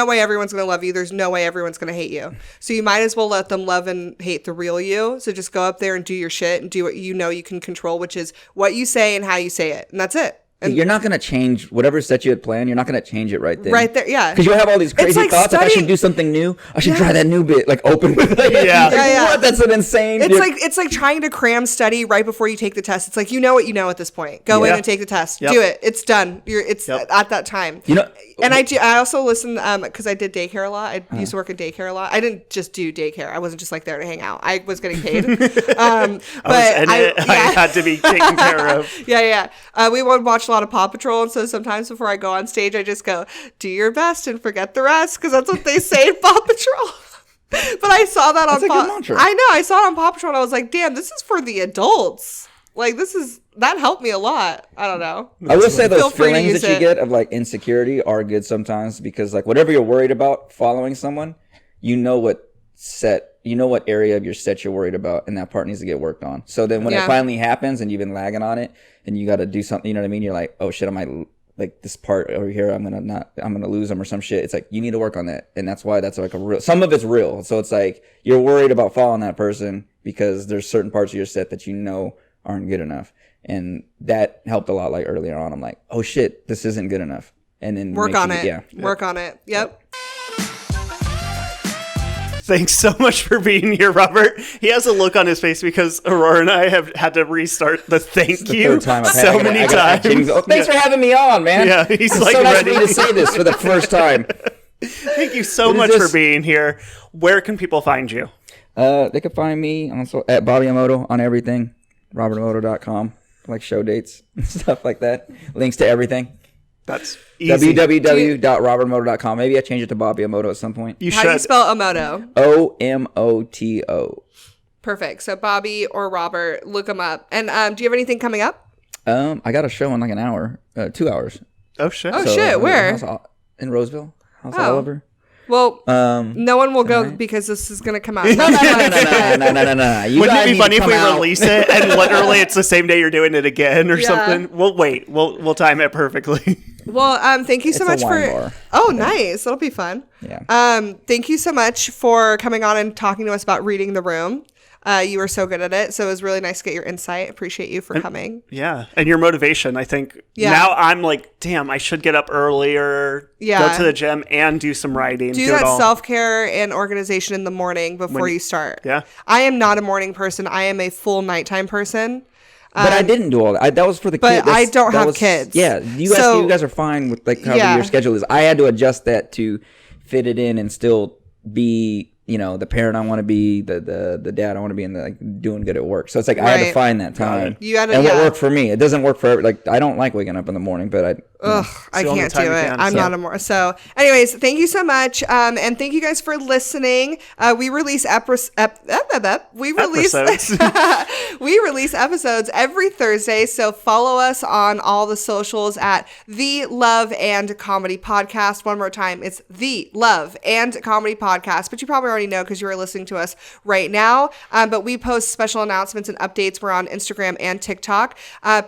way everyone's gonna love you. There's no way everyone's gonna hate you. So you might as well let them love and hate the real you. So just go up there and do your shit and do what you know you can control, which is what you say and how you say it, and that's it. And You're not going to change whatever set you had planned. You're not going to change it right then. right there, yeah. Because you'll have all these crazy like thoughts. Like I should studying- do something new. I should try that new bit. Like open with like, Yeah. like, Yeah. what? That's an insane. It's like trying to cram study right before you take the test. It's like, you know what you know at this point. Go in Yeah. and take the test. Yep. Do it. It's done. It's Yep. at that time. You know- and I also listen because I did daycare a lot. I used to work in daycare a lot. I didn't just do daycare. I wasn't just like there to hang out. I was getting paid. But I had to be taken care of. we would watch a lot of Paw Patrol, and so sometimes before I go on stage, I just go, do your best and forget the rest, because that's what they say in Paw Patrol. But I saw that on Paw Patrol. I know, I saw it on Paw Patrol, and I was like, damn, this is for the adults. Like, that helped me a lot. I don't know. I will say those feelings that you get of like insecurity are good sometimes, because like whatever you're worried about following someone, you know what area of your set you're worried about, and that part needs to get worked on. So then when it finally happens and you've been lagging on it and you got to do something, you know what I mean? You're like, oh shit, I might like this part over here. I'm going to lose them or some shit. It's like, you need to work on that. And that's why that's like some of it's real. So it's like, you're worried about following that person because there's certain parts of your set that you know aren't good enough. And that helped a lot. Like earlier on, I'm like, oh shit, this isn't good enough. And then work on it. Work on it. Yep. Thanks so much for being here, Robert. He has a look on his face because Aurora and I have had to restart the thank you so many times. Thanks for having me on, man. Yeah, he's like so ready to say this for the first time. Thank you so much for being here. Where can people find you? They can find me at Bobby Omoto on everything. RobertOmoto.com, like show dates and stuff like that. Links to everything. That's easy. www.robertomoto.com. Maybe I change it to Bobby Omoto at some point. How do you spell Omoto? Omoto. Perfect. So Bobby or Robert, look them up. And do you have anything coming up? I got a show in like an hour, 2 hours. Oh shit! Where? In Roseville. House Oliver. Well, no one will go because this is going to come out. No. Wouldn't it be funny if we release it and literally it's the same day you're doing it again or something? We'll wait. We'll time it perfectly. Well, thank you so much for. Bar. Oh, nice. That'll be fun. Yeah. Thank you so much for coming on and talking to us about reading the room. You were so good at it, so it was really nice to get your insight. Appreciate you for coming. Yeah, and your motivation. I think now I'm like, damn, I should get up earlier, go to the gym, and do some writing. Do that self-care and organization in the morning before you start. Yeah. I am not a morning person. I am a full nighttime person. But I didn't do all that. That was for the kids. But I don't have kids. Yeah, you guys are fine with like however your schedule is. I had to adjust that to fit it in and still be, you know, the parent I want to be, the dad I want to be, and like doing good at work. So it's like I had to find that time. And what worked for me. It doesn't work for like I don't like waking up in the morning, but I can't do it. I'm not a more. So, anyways, thank you so much, and thank you guys for listening. We release we release episodes every Thursday. So follow us on all the socials at The Love and Comedy Podcast. One more time, it's The Love and Comedy Podcast. But you probably already know because you are listening to us right now. But we post special announcements and updates. We're on Instagram and TikTok.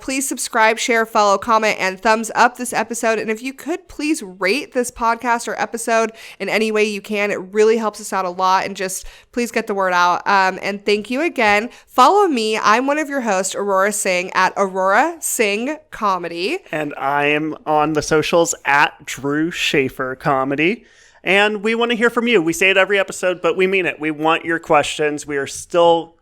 Please subscribe, share, follow, comment, and thumbs up this episode. And if you could please rate this podcast or episode in any way you can, it really helps us out a lot. And just please get the word out. And thank you again. Follow me. I'm one of your hosts, Aurora Singh, at Aurora Singh Comedy. And I am on the socials at Drew Schaefer Comedy. And we want to hear from you. We say it every episode, but we mean it. We want your questions. We are still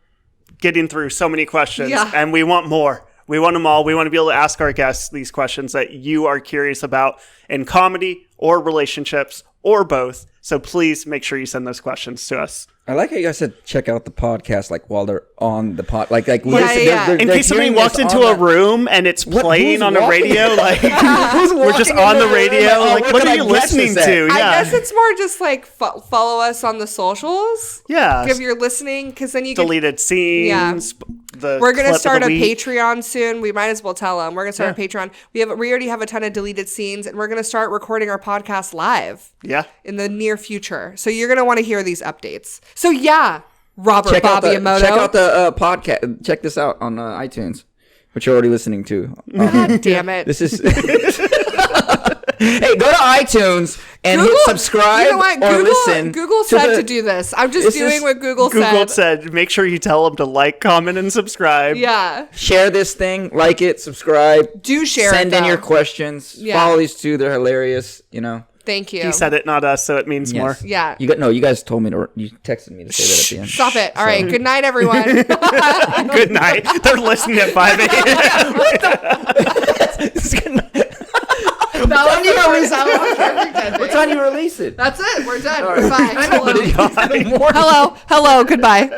getting through so many questions, and we want more. We want them all. We want to be able to ask our guests these questions that you are curious about in comedy or relationships or both. So please make sure you send those questions to us. I like how you guys said check out the podcast like while they're on the pod. Like in case somebody walks into a room and it's playing on a radio, like we're just on the radio. Like, what are you listening to? Yeah. I guess it's more just like follow us on the socials. Yeah, if you're listening, because then you deleted scenes. Yeah. We're gonna start a Patreon soon. We might as well tell them we're gonna start a Patreon. We already have a ton of deleted scenes, and we're gonna start recording our podcast live. Yeah, in the near future. So you're gonna want to hear these updates. So Robert Bobby Omoto. Check out the podcast. Check this out on iTunes, which you're already listening to. God damn it! This is. Hey, go to iTunes and hit subscribe or listen. Google said to do this. I'm just doing what Google said. Google said, make sure you tell them to like, comment, and subscribe. Yeah. Share this thing. Like it. Subscribe. Do share Send in your questions. Yeah. Follow these two. They're hilarious. You know. Thank you. He said it, not us, so it means more. Yeah. You guys told me you texted me to say that at the end. Stop it. All right. Good night, everyone. Good night. They're listening at 5 a.m. What time you release it? That's it. We're done. Bye. Hello. Goodbye.